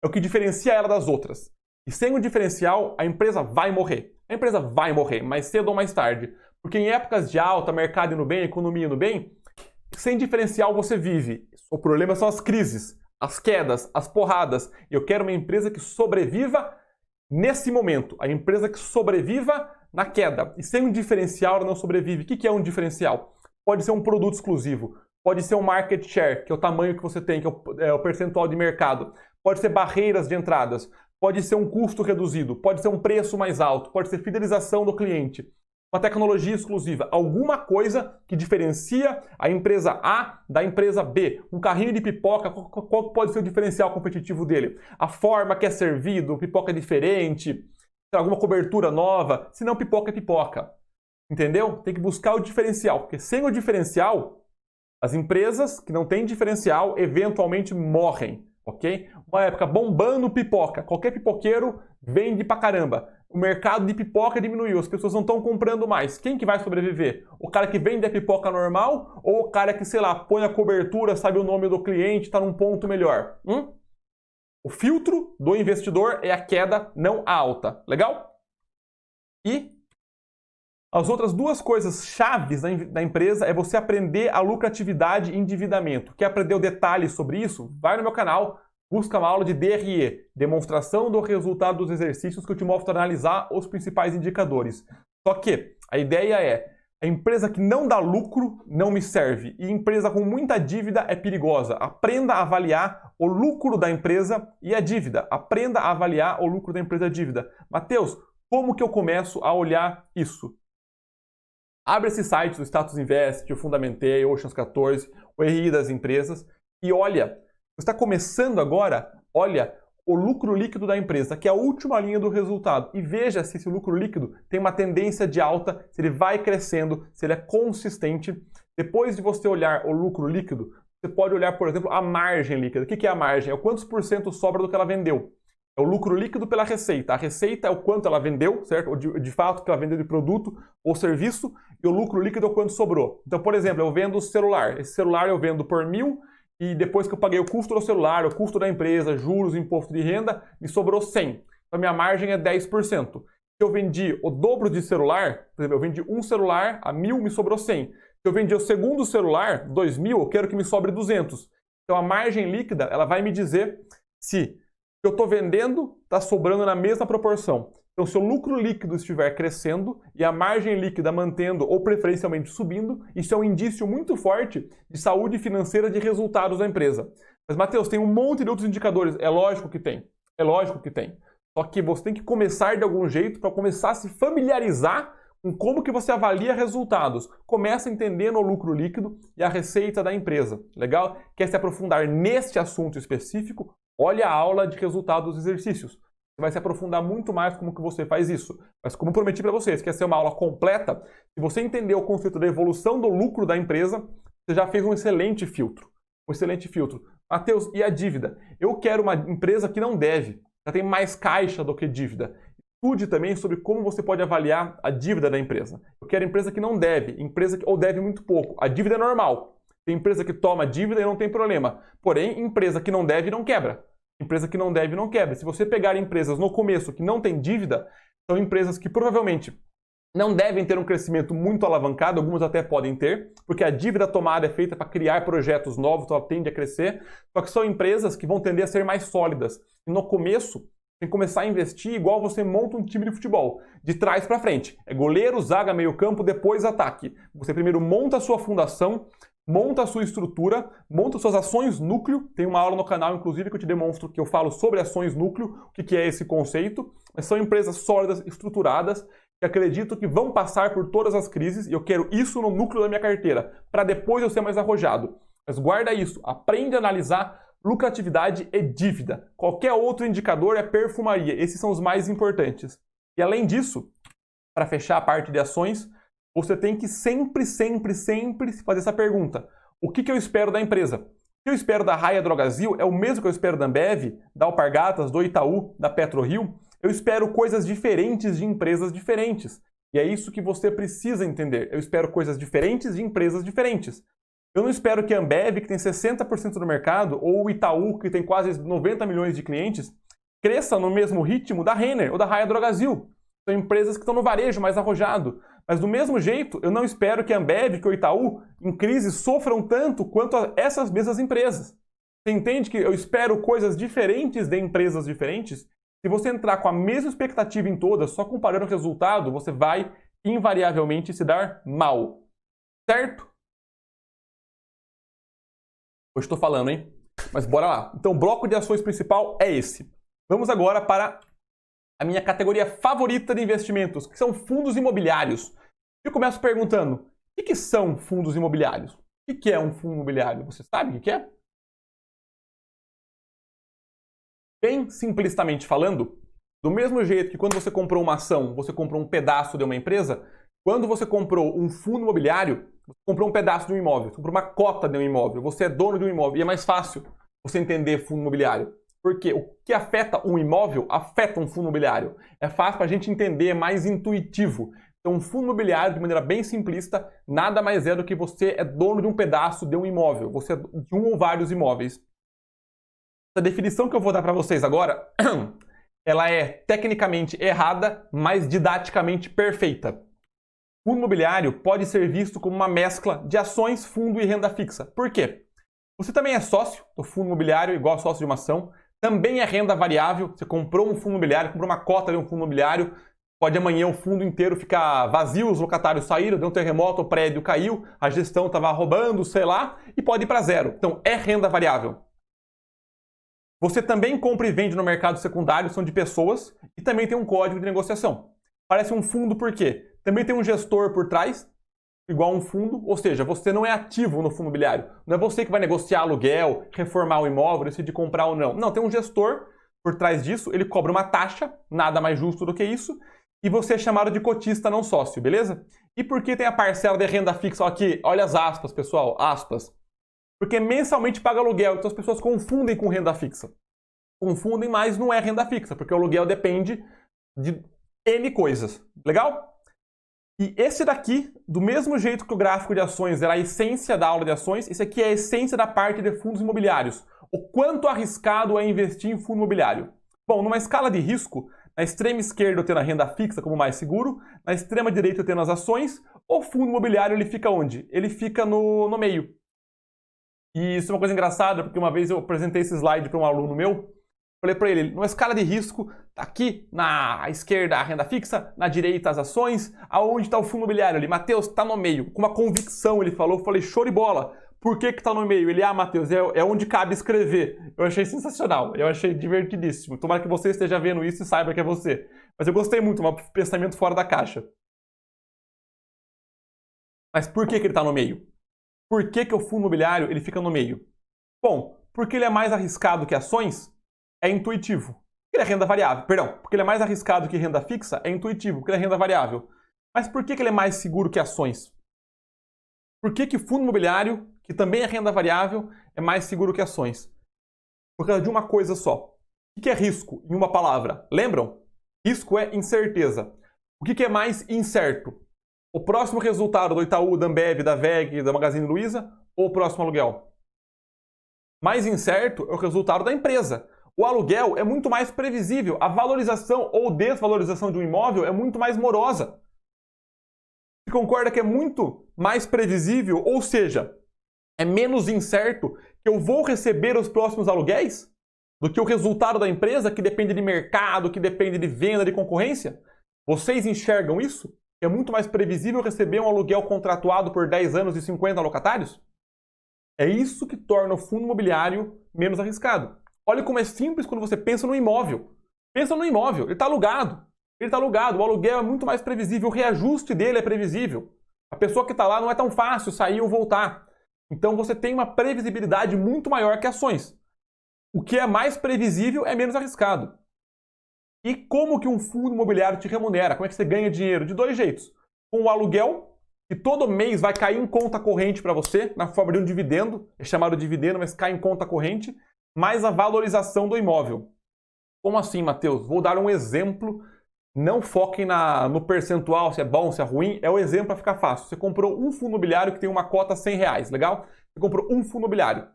É o que diferencia ela das outras. E sem o diferencial, a empresa vai morrer. A empresa vai morrer, mais cedo ou mais tarde. Porque em épocas de alta, mercado indo bem, economia indo bem, sem diferencial você vive. O problema são as crises, as quedas, as porradas. Eu quero uma empresa que sobreviva nesse momento. A empresa que sobreviva na queda. E sem um diferencial, ela não sobrevive. O que é um diferencial? Pode ser um produto exclusivo, pode ser um market share, que é o tamanho que você tem, que é o percentual de mercado, pode ser barreiras de entradas, pode ser um custo reduzido, pode ser um preço mais alto, pode ser fidelização do cliente, uma tecnologia exclusiva, alguma coisa que diferencia a empresa A da empresa B. Um carrinho de pipoca, qual pode ser o diferencial competitivo dele? A forma que é servido, pipoca é diferente, alguma cobertura nova, se não pipoca é pipoca. Entendeu? Tem que buscar o diferencial, porque sem o diferencial, as empresas que não têm diferencial eventualmente morrem, ok? Uma época bombando pipoca, qualquer pipoqueiro vende pra caramba. O mercado de pipoca diminuiu, as pessoas não estão comprando mais. Quem que vai sobreviver? O cara que vende a pipoca normal ou o cara que, sei lá, põe a cobertura, sabe o nome do cliente, está num ponto melhor? O filtro do investidor é a queda, não a alta. Legal? E as outras duas coisas chaves da empresa é você aprender a lucratividade e endividamento. Quer aprender o detalhe sobre isso? Vai no meu canal, busca uma aula de DRE, demonstração do resultado dos exercícios, que eu te mostro a analisar os principais indicadores. Só que a ideia é, a empresa que não dá lucro não me serve e empresa com muita dívida é perigosa. Aprenda a avaliar o lucro da empresa e a dívida. Aprenda a avaliar o lucro da empresa e a dívida. Mateus, como que eu começo a olhar isso? Abre esse site do Status Invest, o Fundamentei, Oceans 14, o RI das empresas e olha, você está começando agora, olha o lucro líquido da empresa, que é a última linha do resultado, e veja se esse lucro líquido tem uma tendência de alta, se ele vai crescendo, se ele é consistente. Depois de você olhar o lucro líquido, você pode olhar, por exemplo, a margem líquida. O que é a margem? É o quantos por cento sobra do que ela vendeu. É o lucro líquido pela receita. A receita é o quanto ela vendeu, certo? Ou de fato que ela vendeu de produto ou serviço, e o lucro líquido é o quanto sobrou. Então, por exemplo, eu vendo o celular. Esse celular eu vendo por 1.000 e depois que eu paguei o custo do celular, o custo da empresa, juros, imposto de renda, me sobrou 100. Então, a minha margem é 10%. Se eu vendi o dobro de celular, por exemplo, eu vendi um celular a 1.000, me sobrou 100. Se eu vendi o segundo celular, 2.000, eu quero que me sobre 200. Então, a margem líquida, ela vai me dizer se o que eu estou vendendo está sobrando na mesma proporção. Então, se o lucro líquido estiver crescendo e a margem líquida mantendo ou preferencialmente subindo, isso é um indício muito forte de saúde financeira de resultados da empresa. Mas, Matheus, tem um monte de outros indicadores. É lógico que tem. É lógico que tem. Só que você tem que começar de algum jeito para começar a se familiarizar com como que você avalia resultados. Começa entendendo o lucro líquido e a receita da empresa. Legal? Quer se aprofundar neste assunto específico? Olha a aula de resultados dos exercícios. Você vai se aprofundar muito mais como que você faz isso. Mas como prometi para vocês, quer ser uma aula completa, se você entender o conceito da evolução do lucro da empresa, você já fez um excelente filtro. Um excelente filtro. Matheus, e a dívida? Eu quero uma empresa que não deve. Já tem mais caixa do que dívida. Estude também sobre como você pode avaliar a dívida da empresa. Eu quero empresa que não deve, empresa que ou deve muito pouco. A dívida é normal. Tem empresa que toma dívida e não tem problema. Porém, empresa que não deve não quebra. Empresa que não deve não quebra. Se você pegar empresas no começo que não têm dívida, são empresas que provavelmente não devem ter um crescimento muito alavancado, algumas até podem ter, porque a dívida tomada é feita para criar projetos novos, então ela tende a crescer, só que são empresas que vão tender a ser mais sólidas. E no começo, tem que começar a investir igual você monta um time de futebol, de trás para frente. É goleiro, zaga, meio campo, depois ataque. Você primeiro monta a sua fundação, monta a sua estrutura, monta suas ações núcleo. Tem uma aula no canal, inclusive, que eu te demonstro que eu falo sobre ações núcleo, o que é esse conceito. Mas são empresas sólidas, estruturadas, que acredito que vão passar por todas as crises, e eu quero isso no núcleo da minha carteira, para depois eu ser mais arrojado. Mas guarda isso, aprende a analisar lucratividade e dívida. Qualquer outro indicador é perfumaria, esses são os mais importantes. E além disso, para fechar a parte de ações, você tem que sempre se fazer essa pergunta. O que eu espero da empresa? O que eu espero da Raia Drogasil é o mesmo que eu espero da Ambev, da Alpargatas, do Itaú, da PetroRio? Eu espero coisas diferentes de empresas diferentes. E é isso que você precisa entender. Eu espero coisas diferentes de empresas diferentes. Eu não espero que a Ambev, que tem 60% do mercado, ou o Itaú, que tem quase 90 milhões de clientes, cresça no mesmo ritmo da Renner ou da Raia Drogasil. São empresas que estão no varejo mais arrojado. Mas do mesmo jeito, eu não espero que a Ambev, que o Itaú, em crise, sofram tanto quanto essas mesmas empresas. Você entende que eu espero coisas diferentes de empresas diferentes? Se você entrar com a mesma expectativa em todas, só comparando o resultado, você vai invariavelmente se dar mal. Certo? Hoje estou falando, hein? Mas bora lá. Então, o bloco de ações principal é esse. Vamos agora para a minha categoria favorita de investimentos, que são fundos imobiliários. Eu começo perguntando, o que são fundos imobiliários? O que é um fundo imobiliário? Você sabe o que é? Bem simplistamente falando, do mesmo jeito que quando você comprou uma ação, você comprou um pedaço de uma empresa, Quando você comprou um fundo imobiliário, você comprou um pedaço de um imóvel, você comprou uma cota de um imóvel, você é dono de um imóvel, e é mais fácil você entender fundo imobiliário. Porque o que afeta um imóvel, afeta um fundo imobiliário. É fácil para a gente entender, é mais intuitivo. Então, um fundo imobiliário, de maneira bem simplista, nada mais é do que você é dono de um pedaço de um imóvel. Você é de um ou vários imóveis. Essa definição que eu vou dar para vocês agora, ela é tecnicamente errada, mas didaticamente perfeita. Fundo imobiliário pode ser visto como uma mescla de ações, fundo e renda fixa. Por quê? Você também é sócio do fundo imobiliário, igual sócio de uma ação. Também é renda variável. Você comprou um fundo imobiliário, comprou uma cota de um fundo imobiliário. Pode amanhã o fundo inteiro ficar vazio, os locatários saíram, deu um terremoto, o prédio caiu, a gestão estava roubando, sei lá, e pode ir para zero. Então, é renda variável. Você também compra e vende no mercado secundário, são de pessoas, e também tem um código de negociação. Parece um fundo por quê? Também tem um gestor por trás, igual um fundo, ou seja, você não é ativo no fundo imobiliário. Não é você que vai negociar aluguel, reformar o imóvel, decidir comprar ou não. Não, tem um gestor por trás disso, ele cobra uma taxa, nada mais justo do que isso, e você é chamado de cotista, não sócio, beleza? E por que tem a parcela de renda fixa aqui? Olha as aspas, pessoal, aspas. Porque mensalmente paga aluguel, então as pessoas confundem com renda fixa. Confundem, mas não é renda fixa, porque o aluguel depende de N coisas. Legal? E esse daqui, do mesmo jeito que o gráfico de ações era a essência da aula de ações, esse aqui é a essência da parte de fundos imobiliários. O quanto arriscado é investir em fundo imobiliário? Bom, numa escala de risco, na extrema esquerda eu tenho a renda fixa como mais seguro, na extrema direita eu tenho as ações, o fundo imobiliário ele fica onde? Ele fica no meio. E isso é uma coisa engraçada, porque uma vez eu apresentei esse slide para um aluno meu, falei para ele, numa escala de risco, tá aqui na esquerda a renda fixa, na direita as ações, aonde está o fundo imobiliário? Ele, Matheus, está no meio. Com uma convicção ele falou, eu falei, show de bola. Por que está no meio? Ele, Matheus, é onde cabe escrever. Eu achei sensacional, eu achei divertidíssimo. Tomara que você esteja vendo isso e saiba que é você. Mas eu gostei muito, um pensamento fora da caixa. Mas por que ele está no meio? Por que o fundo imobiliário ele fica no meio? Bom, porque ele é mais arriscado que ações, é intuitivo. Ele é renda variável, perdão, porque ele é mais arriscado que renda fixa, é intuitivo, porque ele é renda variável. Mas por que ele é mais seguro que ações? Por que fundo imobiliário, que também é renda variável, é mais seguro que ações? Por causa de uma coisa só. O que é risco, em uma palavra? Lembram? Risco é incerteza. O que é mais incerto? O próximo resultado do Itaú, da Ambev, da WEG, da Magazine Luiza ou o próximo aluguel? Mais incerto é o resultado da empresa. O aluguel é muito mais previsível. A valorização ou desvalorização de um imóvel é muito mais morosa. Você concorda que é muito mais previsível, ou seja, é menos incerto que eu vou receber os próximos aluguéis do que o resultado da empresa, que depende de mercado, que depende de venda, de concorrência? Vocês enxergam isso? É muito mais previsível receber um aluguel contratuado por 10 anos e 50 locatários? É isso que torna o fundo imobiliário menos arriscado. Olha como é simples quando você pensa no imóvel. Pensa no imóvel, ele está alugado. Ele está alugado, o aluguel é muito mais previsível, o reajuste dele é previsível. A pessoa que está lá não é tão fácil sair ou voltar. Então você tem uma previsibilidade muito maior que ações. O que é mais previsível é menos arriscado. E como que um fundo imobiliário te remunera? Como é que você ganha dinheiro? De dois jeitos. Com o aluguel, que todo mês vai cair em conta corrente para você, na forma de um dividendo, é chamado de dividendo, mas cai em conta corrente, mais a valorização do imóvel. Como assim, Matheus? Vou dar um exemplo. Não foquem no percentual, se é bom, se é ruim. É o exemplo para ficar fácil. Você comprou um fundo imobiliário que tem uma cota R$100, legal? Você comprou um fundo imobiliário.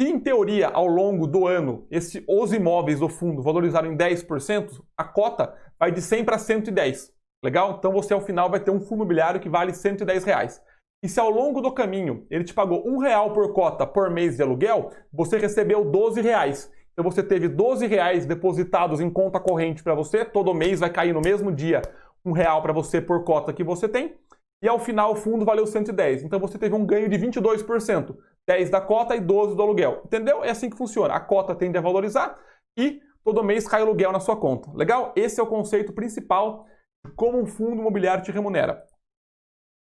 Se, em teoria, ao longo do ano, os imóveis do fundo valorizarem 10%, a cota vai de 100 para 110. Legal? Então você, ao final, vai ter um fundo imobiliário que vale R$110. E se ao longo do caminho ele te pagou R$1 por cota por mês de aluguel, você recebeu R$12. Então você teve R$12 depositados em conta corrente para você, todo mês vai cair no mesmo dia R$1 para você por cota que você tem, e ao final o fundo valeu 110. Então você teve um ganho de 22%, 10 da cota e 12 do aluguel. Entendeu? É assim que funciona. A cota tende a valorizar e todo mês cai aluguel na sua conta. Legal? Esse é o conceito principal de como um fundo imobiliário te remunera.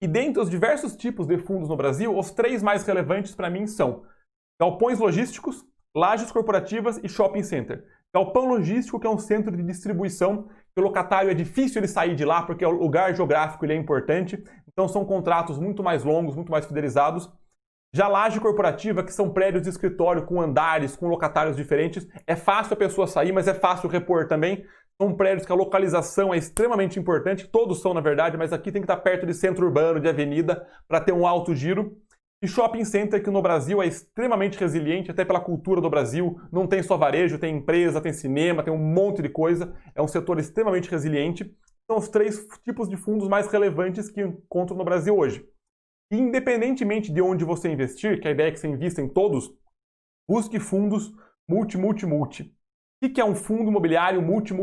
E dentre os diversos tipos de fundos no Brasil, os três mais relevantes para mim são galpões logísticos, lajes corporativas e shopping center. Galpão logístico, que é um centro de distribuição, que o locatário é difícil ele sair de lá porque o lugar geográfico ele é importante. Então são contratos muito mais longos, muito mais fidelizados. Já laje corporativa, que são prédios de escritório com andares, com locatários diferentes, é fácil a pessoa sair, mas é fácil repor também. São prédios que a localização é extremamente importante, todos são na verdade, mas aqui tem que estar perto de centro urbano, de avenida, para ter um alto giro. E shopping center, que no Brasil é extremamente resiliente, até pela cultura do Brasil, não tem só varejo, tem empresa, tem cinema, tem um monte de coisa, é um setor extremamente resiliente. São os 3 tipos de fundos mais relevantes que encontro no Brasil hoje. E independentemente de onde você investir, que a ideia é que você invista em todos, busque fundos multi. O que é um fundo imobiliário multi?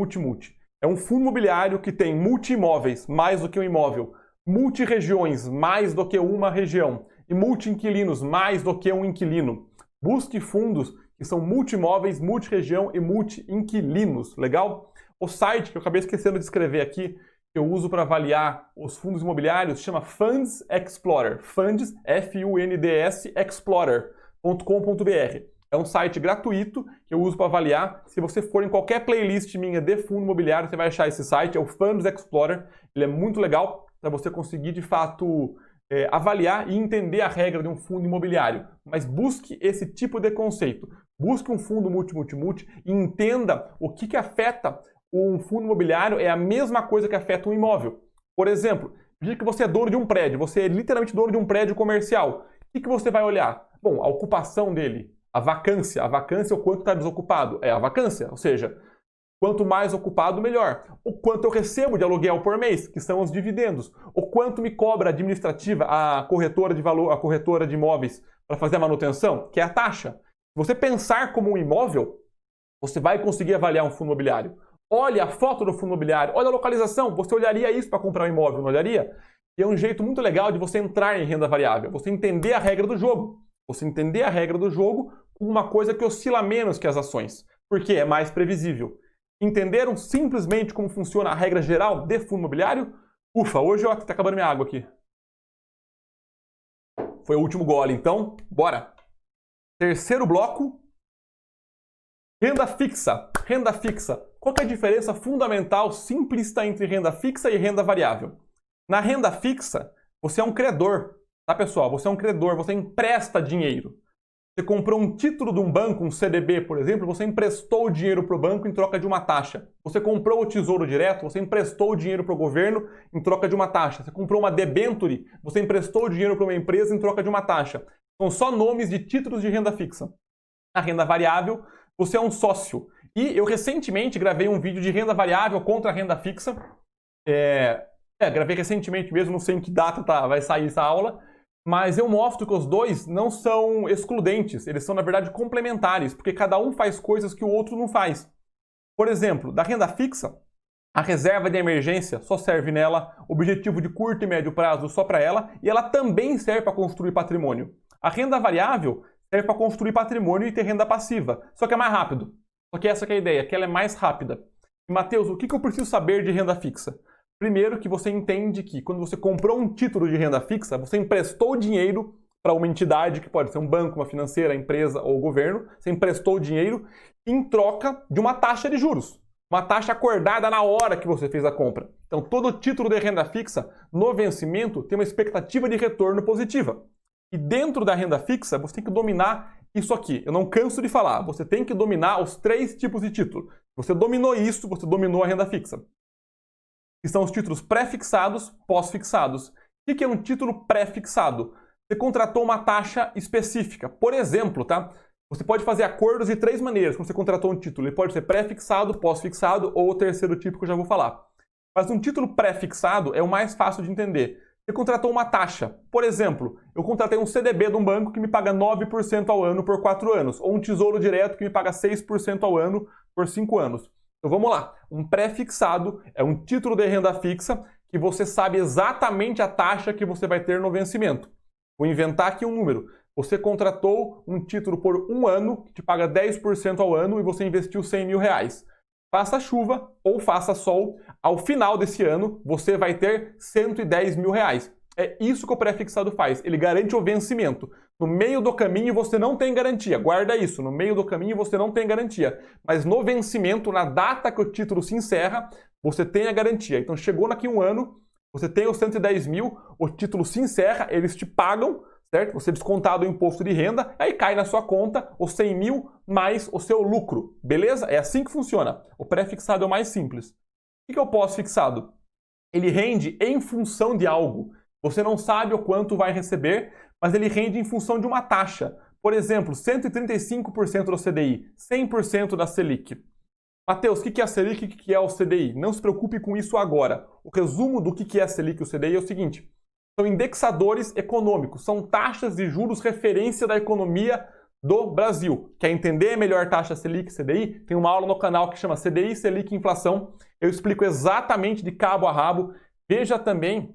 É um fundo imobiliário que tem multi-imóveis, mais do que um imóvel, multi-regiões, mais do que uma região, e multi-inquilinos, mais do que um inquilino. Busque fundos que são multi-imóveis, multi-região e multi-inquilinos, legal? O site que eu acabei esquecendo de escrever aqui, que eu uso para avaliar os fundos imobiliários, chama Funds Explorer. Funds, F-U-N-D-S, Explorer.com.br. É um site gratuito que eu uso para avaliar. Se você for em qualquer playlist minha de fundo imobiliário, você vai achar esse site, é o Funds Explorer. Ele é muito legal para você conseguir, de fato, avaliar e entender a regra de um fundo imobiliário. Mas busque esse tipo de conceito. Busque um fundo multi e entenda o que afeta um fundo imobiliário. É a mesma coisa que afeta um imóvel. Por exemplo, diga que você é dono de um prédio, você é literalmente dono de um prédio comercial. O que você vai olhar? Bom, a ocupação dele, a vacância é o quanto está desocupado, é a vacância, ou seja, quanto mais ocupado, melhor. O quanto eu recebo de aluguel por mês, que são os dividendos. O quanto me cobra a administrativa, a corretora de valor, a corretora de imóveis para fazer a manutenção, que é a taxa. Se você pensar como um imóvel, você vai conseguir avaliar um fundo imobiliário. Olha a foto do fundo imobiliário, olha a localização, você olharia isso para comprar um imóvel, não olharia? E é um jeito muito legal de você entrar em renda variável, você entender a regra do jogo. Você entender a regra do jogo com uma coisa que oscila menos que as ações, porque é mais previsível. Entenderam simplesmente como funciona a regra geral de fundo imobiliário? Ufa, hoje eu tá acabando minha água aqui. Foi o último gole, então, bora! Terceiro bloco, renda fixa. Renda fixa. Qual que é a diferença fundamental, simplista entre renda fixa e renda variável? Na renda fixa, você é um credor, tá pessoal? Você é um credor, você empresta dinheiro. Você comprou um título de um banco, um CDB, por exemplo, você emprestou o dinheiro para o banco em troca de uma taxa. Você comprou o Tesouro Direto, você emprestou o dinheiro para o governo em troca de uma taxa. Você comprou uma debenture, você emprestou o dinheiro para uma empresa em troca de uma taxa. São só nomes de títulos de renda fixa. A renda variável, você é um sócio. E eu recentemente gravei um vídeo de renda variável contra a renda fixa. Gravei recentemente mesmo, não sei em que data vai sair essa aula. Mas eu mostro que os dois não são excludentes, eles são, na verdade, complementares, porque cada um faz coisas que o outro não faz. Por exemplo, da renda fixa, a reserva de emergência só serve nela, objetivo de curto e médio prazo só para ela, e ela também serve para construir patrimônio. A renda variável serve para construir patrimônio e ter renda passiva, só que é mais rápido. Só que essa que é a ideia, que ela é mais rápida. E, Matheus, o que eu preciso saber de renda fixa? Primeiro que você entende que quando você comprou um título de renda fixa, você emprestou dinheiro para uma entidade, que pode ser um banco, uma financeira, empresa ou governo, você emprestou dinheiro em troca de uma taxa de juros. Uma taxa acordada na hora que você fez a compra. Então todo título de renda fixa, no vencimento, tem uma expectativa de retorno positiva. E dentro da renda fixa, você tem que dominar isso aqui. Eu não canso de falar, você tem que dominar os 3 tipos de título. Você dominou isso, você dominou a renda fixa. Que são os títulos pré-fixados, pós-fixados. O que é um título pré-fixado? Você contratou uma taxa específica. Por exemplo, tá? Você pode fazer acordos de 3 maneiras quando você contratou um título. Ele pode ser pré-fixado, pós-fixado ou o terceiro tipo que eu já vou falar. Mas um título pré-fixado é o mais fácil de entender. Você contratou uma taxa. Por exemplo, eu contratei um CDB de um banco que me paga 9% ao ano por 4 anos. Ou um tesouro direto que me paga 6% ao ano por 5 anos. Então vamos lá, um pré-fixado é um título de renda fixa que você sabe exatamente a taxa que você vai ter no vencimento. Vou inventar aqui um número. Você contratou um título por 1 ano, que te paga 10% ao ano e você investiu 100 mil reais. Faça chuva ou faça sol, ao final desse ano você vai ter 110 mil reais. É isso que o pré-fixado faz, ele garante o vencimento. No meio do caminho você não tem garantia. Guarda isso. No meio do caminho você não tem garantia. Mas no vencimento, na data que o título se encerra, você tem a garantia. Então chegou daqui um ano, você tem os 110 mil, o título se encerra, eles te pagam, certo? Você descontado o imposto de renda, aí cai na sua conta os 100 mil mais o seu lucro. Beleza? É assim que funciona. O pré-fixado é o mais simples. O que é o pós-fixado? Ele rende em função de algo. Você não sabe o quanto vai receber, mas ele rende em função de uma taxa. Por exemplo, 135% do CDI, 100% da Selic. Matheus, o que é a Selic e o que é o CDI? Não se preocupe com isso agora. O resumo do que é a Selic e o CDI é o seguinte. São indexadores econômicos, são taxas de juros referência da economia do Brasil. Quer entender melhor taxa Selic e CDI? Tem uma aula no canal que chama CDI, Selic e Inflação. Eu explico exatamente de cabo a rabo. Veja também,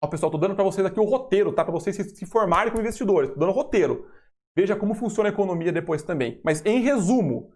ó, pessoal, estou dando para vocês aqui o roteiro, tá? Para vocês se formarem como investidores. Estou dando roteiro. Veja como funciona a economia depois também. Mas em resumo,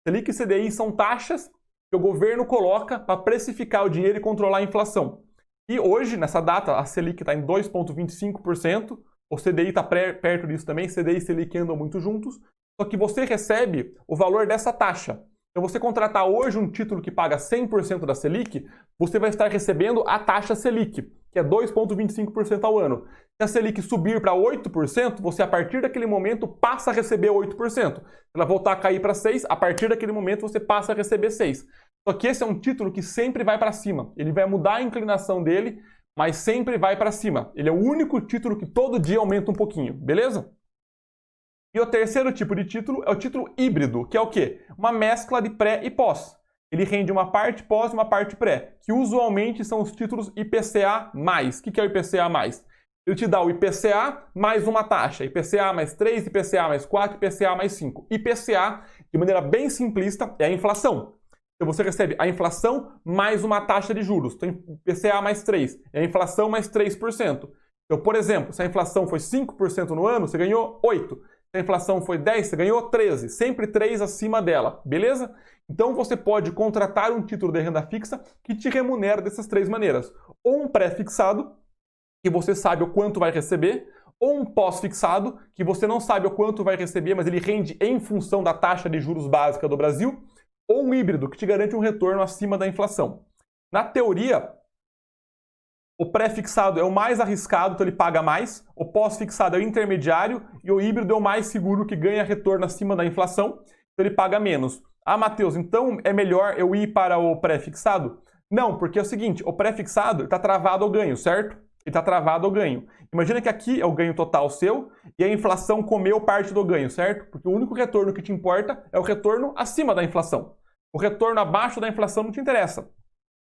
Selic e CDI são taxas que o governo coloca para precificar o dinheiro e controlar a inflação. E hoje, nessa data, a Selic está em 2,25%, o CDI está perto disso também, CDI e Selic andam muito juntos, só que você recebe o valor dessa taxa. Então, você contratar hoje um título que paga 100% da Selic, você vai estar recebendo a taxa Selic, que é 2,25% ao ano. Se a Selic subir para 8%, você, a partir daquele momento, passa a receber 8%. Se ela voltar a cair para 6%, a partir daquele momento, você passa a receber 6%. Só que esse é um título que sempre vai para cima. Ele vai mudar a inclinação dele, mas sempre vai para cima. Ele é o único título que todo dia aumenta um pouquinho, beleza? E o terceiro tipo de título é o título híbrido, que é o quê? Uma mescla de pré e pós. Ele rende uma parte pós e uma parte pré, que usualmente são os títulos IPCA+. O que é o IPCA+? Ele te dá o IPCA mais uma taxa, IPCA mais 3, IPCA mais 4, IPCA mais 5. IPCA, de maneira bem simplista, é a inflação. Então você recebe a inflação mais uma taxa de juros. Então IPCA mais 3, é a inflação mais 3%. Então, por exemplo, se a inflação foi 5% no ano, você ganhou 8%. Se a inflação foi 10%, você ganhou 13%. Sempre 3% acima dela, beleza? Então você pode contratar um título de renda fixa que te remunera dessas três maneiras. Ou um pré-fixado, que você sabe o quanto vai receber, ou um pós-fixado, que você não sabe o quanto vai receber, mas ele rende em função da taxa de juros básica do Brasil, ou um híbrido, que te garante um retorno acima da inflação. Na teoria, o pré-fixado é o mais arriscado, então ele paga mais, o pós-fixado é o intermediário e o híbrido é o mais seguro, que ganha retorno acima da inflação, então ele paga menos. Ah, Matheus, então é melhor eu ir para o pré-fixado? Não, porque é o seguinte, o pré-fixado está travado ao ganho, certo? Ele está travado ao ganho. Imagina que aqui é o ganho total seu e a inflação comeu parte do ganho, certo? Porque o único retorno que te importa é o retorno acima da inflação. O retorno abaixo da inflação não te interessa.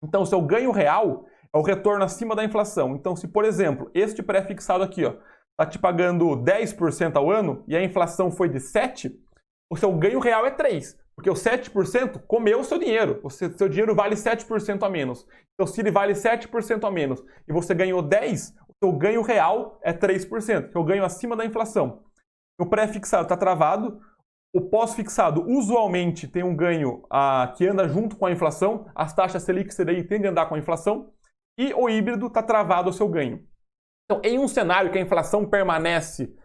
Então, o seu ganho real é o retorno acima da inflação. Então, se, por exemplo, este pré-fixado aqui está te pagando 10% ao ano e a inflação foi de 7%, o seu ganho real é 3%. Porque o 7% comeu o seu dinheiro. Seu dinheiro vale 7% a menos. Então, se ele vale 7% a menos e você ganhou 10%, o seu ganho real é 3%, que é o ganho acima da inflação. O pré-fixado está travado. O pós-fixado usualmente tem um ganho que anda junto com a inflação. As taxas Selic e CDI tendem a andar com a inflação. E o híbrido está travado ao seu ganho. Então, em um cenário que a inflação permanece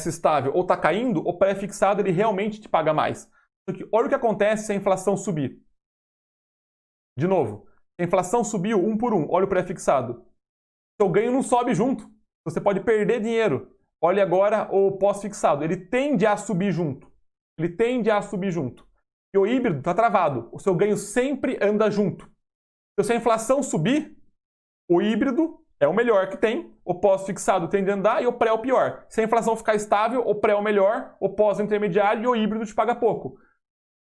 estável ou está caindo, o pré-fixado ele realmente te paga mais. Porque olha o que acontece se a inflação subir. De novo, se a inflação subiu 1 por 1, olha o pré-fixado. Seu ganho não sobe junto. Você pode perder dinheiro. Olha agora o pós-fixado. Ele tende a subir junto. Ele tende a subir junto. E o híbrido está travado. O seu ganho sempre anda junto. Então, se a inflação subir, o híbrido é o melhor que tem, o pós-fixado tende a andar e o pré é o pior. Se a inflação ficar estável, o pré é o melhor, o pós é o intermediário e o híbrido te paga pouco.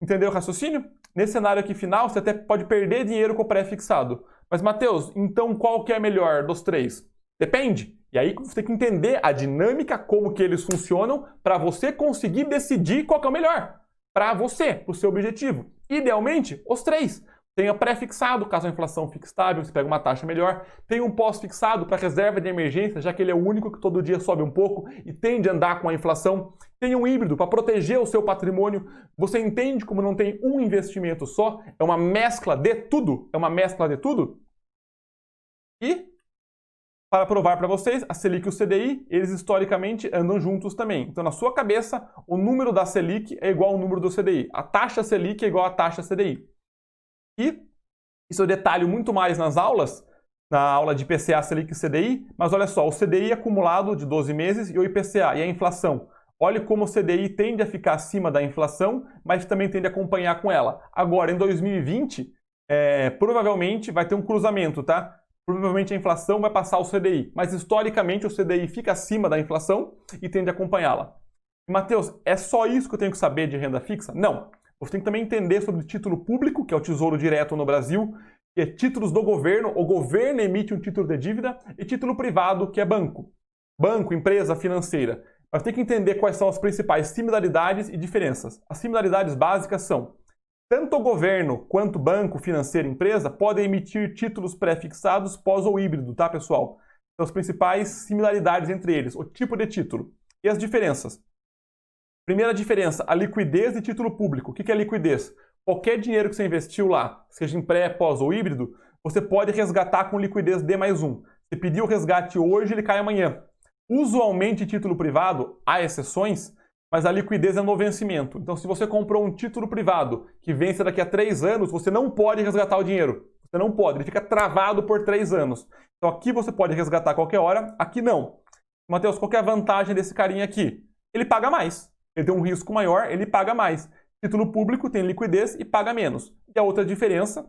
Entendeu o raciocínio? Nesse cenário aqui final, você até pode perder dinheiro com o pré-fixado. Mas, Matheus, então qual que é melhor dos três? Depende. E aí você tem que entender a dinâmica, como que eles funcionam, para você conseguir decidir qual que é o melhor. Para você, para o seu objetivo. Idealmente, os três. Tenha pré-fixado, caso a inflação fique estável, você pega uma taxa melhor. Tem um pós-fixado para reserva de emergência, já que ele é o único que todo dia sobe um pouco e tende a andar com a inflação. Tem um híbrido para proteger o seu patrimônio. Você entende como não tem um investimento só? É uma mescla de tudo. É uma mescla de tudo. E Para provar para vocês, a Selic e o CDI, eles historicamente andam juntos também. Então, na sua cabeça, o número da Selic é igual ao número do CDI. A taxa Selic é igual à taxa CDI. E isso eu detalho muito mais nas aulas, na aula de IPCA, Selic e CDI, mas olha só, o CDI acumulado de 12 meses e o IPCA, e a inflação. Olha como o CDI tende a ficar acima da inflação, mas também tende a acompanhar com ela. Agora, em 2020, provavelmente vai ter um cruzamento, tá? Provavelmente a inflação vai passar o CDI, mas historicamente o CDI fica acima da inflação e tende a acompanhá-la. Matheus, é só isso que eu tenho que saber de renda fixa? Não. Você tem que também entender sobre título público, que é o Tesouro Direto no Brasil, que é títulos do governo, o governo emite um título de dívida, e título privado, que é banco. Banco, empresa financeira. Mas tem que entender quais são as principais similaridades e diferenças. As similaridades básicas são: tanto o governo quanto banco, financeiro e empresa podem emitir títulos pré-fixados pós ou híbrido, tá, pessoal? Então, as principais similaridades entre eles, o tipo de título e as diferenças. Primeira diferença, a liquidez de título público. O que é liquidez? Qualquer dinheiro que você investiu lá, seja em pré, pós ou híbrido, você pode resgatar com liquidez D+1. Você pediu o resgate hoje, ele cai amanhã. Usualmente, título privado, há exceções, mas a liquidez é no vencimento. Então, se você comprou um título privado que vence daqui a 3 anos, você não pode resgatar o dinheiro. Você não pode, ele fica travado por 3 anos. Então, aqui você pode resgatar a qualquer hora, aqui não. Matheus, qual que é a vantagem desse carinha aqui? Ele paga mais. Ele tem um risco maior, ele paga mais. Título público tem liquidez e paga menos. E a outra diferença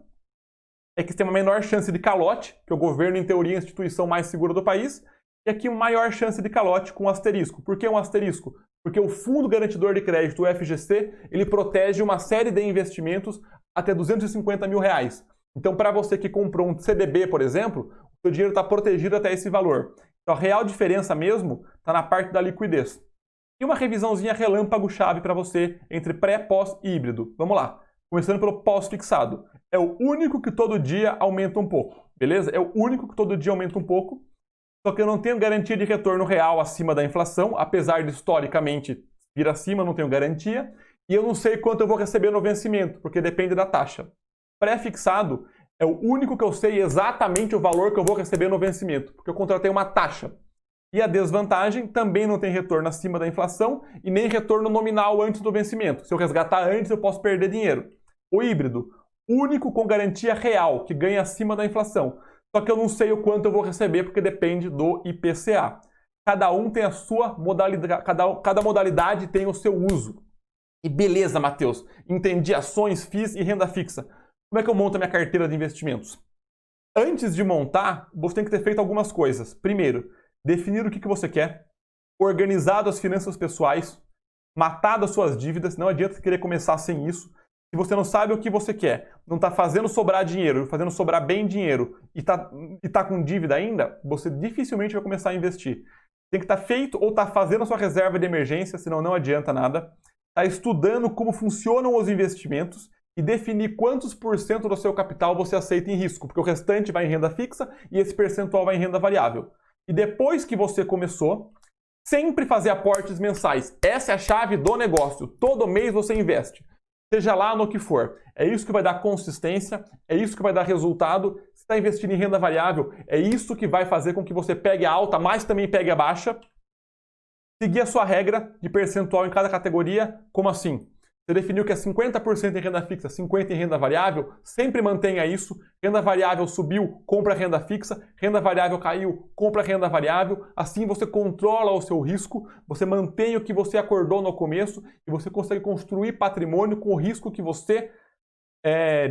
é que tem uma menor chance de calote, que o governo, em teoria, é a instituição mais segura do país, e aqui maior chance de calote com asterisco. Por que um asterisco? Porque o Fundo Garantidor de Crédito, o FGC, ele protege uma série de investimentos até R$250 mil. Então, para você que comprou um CDB, por exemplo, o seu dinheiro está protegido até esse valor. Então, a real diferença mesmo está na parte da liquidez. E uma revisãozinha relâmpago-chave para você entre pré, pós e híbrido. Vamos lá. Começando pelo pós-fixado. É o único que todo dia aumenta um pouco, beleza? É o único que todo dia aumenta um pouco. Só que eu não tenho garantia de retorno real acima da inflação, apesar de historicamente vir acima, não tenho garantia. E eu não sei quanto eu vou receber no vencimento, porque depende da taxa. Pré-fixado é o único que eu sei exatamente o valor que eu vou receber no vencimento, porque eu contratei uma taxa. E a desvantagem, também não tem retorno acima da inflação e nem retorno nominal antes do vencimento. Se eu resgatar antes, eu posso perder dinheiro. O híbrido, único com garantia real, que ganha acima da inflação. Só que eu não sei o quanto eu vou receber, porque depende do IPCA. Cada um tem a sua modalidade, cada modalidade tem o seu uso. E beleza, Matheus, entendi ações, FIIs e renda fixa. Como é que eu monto a minha carteira de investimentos? Antes de montar, você tem que ter feito algumas coisas. Primeiro, definir o que você quer, organizado as finanças pessoais, matado as suas dívidas. Não adianta você querer começar sem isso. Se você não sabe o que você quer, não está fazendo sobrar dinheiro, fazendo sobrar bem dinheiro e tá com dívida ainda, você dificilmente vai começar a investir. Tem que estar feito ou estar fazendo a sua reserva de emergência, senão não adianta nada. Está estudando como funcionam os investimentos e definir quantos % do seu capital você aceita em risco, porque o restante vai em renda fixa e esse percentual vai em renda variável. E depois que você começou, sempre fazer aportes mensais. Essa é a chave do negócio. Todo mês você investe. Seja lá no que for. É isso que vai dar consistência, é isso que vai dar resultado. Se está investindo em renda variável, é isso que vai fazer com que você pegue a alta, mas também pegue a baixa. Seguir a sua regra de percentual em cada categoria. Como assim? Você definiu que é 50% em renda fixa, 50% em renda variável, sempre mantenha isso. Renda variável subiu, compra renda fixa. Renda variável caiu, compra renda variável. Assim você controla o seu risco, você mantém o que você acordou no começo e você consegue construir patrimônio com o risco que você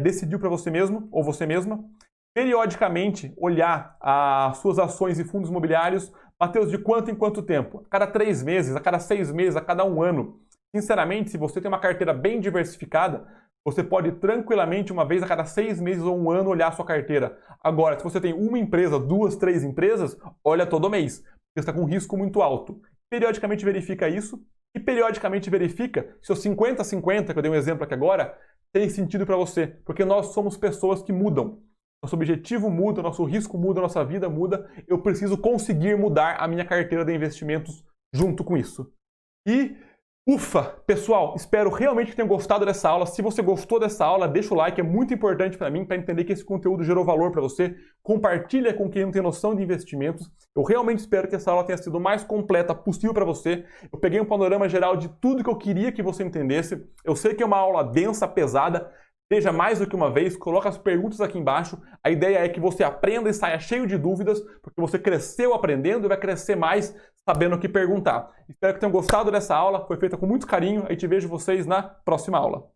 decidiu para você mesmo ou você mesma. Periodicamente, olhar as suas ações e fundos imobiliários. Matheus, de quanto em quanto tempo? A cada 3 meses, a cada 6 meses, a cada 1 ano. Sinceramente, se você tem uma carteira bem diversificada, você pode tranquilamente, uma vez a cada 6 meses ou 1 ano, olhar a sua carteira. Agora, se você tem uma empresa, 2, 3 empresas, olha todo mês, porque você está com um risco muito alto. Periodicamente verifica isso e periodicamente verifica se o 50-50, que eu dei um exemplo aqui agora, tem sentido para você, porque nós somos pessoas que mudam. Nosso objetivo muda, nosso risco muda, nossa vida muda. Eu preciso conseguir mudar a minha carteira de investimentos junto com isso. E Ufa! Pessoal, espero realmente que tenham gostado dessa aula. Se você gostou dessa aula, deixa o like, é muito importante para mim, para entender que esse conteúdo gerou valor para você. Compartilha com quem não tem noção de investimentos. Eu realmente espero que essa aula tenha sido o mais completa possível para você. Eu peguei um panorama geral de tudo que eu queria que você entendesse. Eu sei que é uma aula densa, pesada. Veja mais do que uma vez, coloca as perguntas aqui embaixo. A ideia é que você aprenda e saia cheio de dúvidas, porque você cresceu aprendendo e vai crescer mais sabendo o que perguntar. Espero que tenham gostado dessa aula, foi feita com muito carinho e te vejo vocês na próxima aula.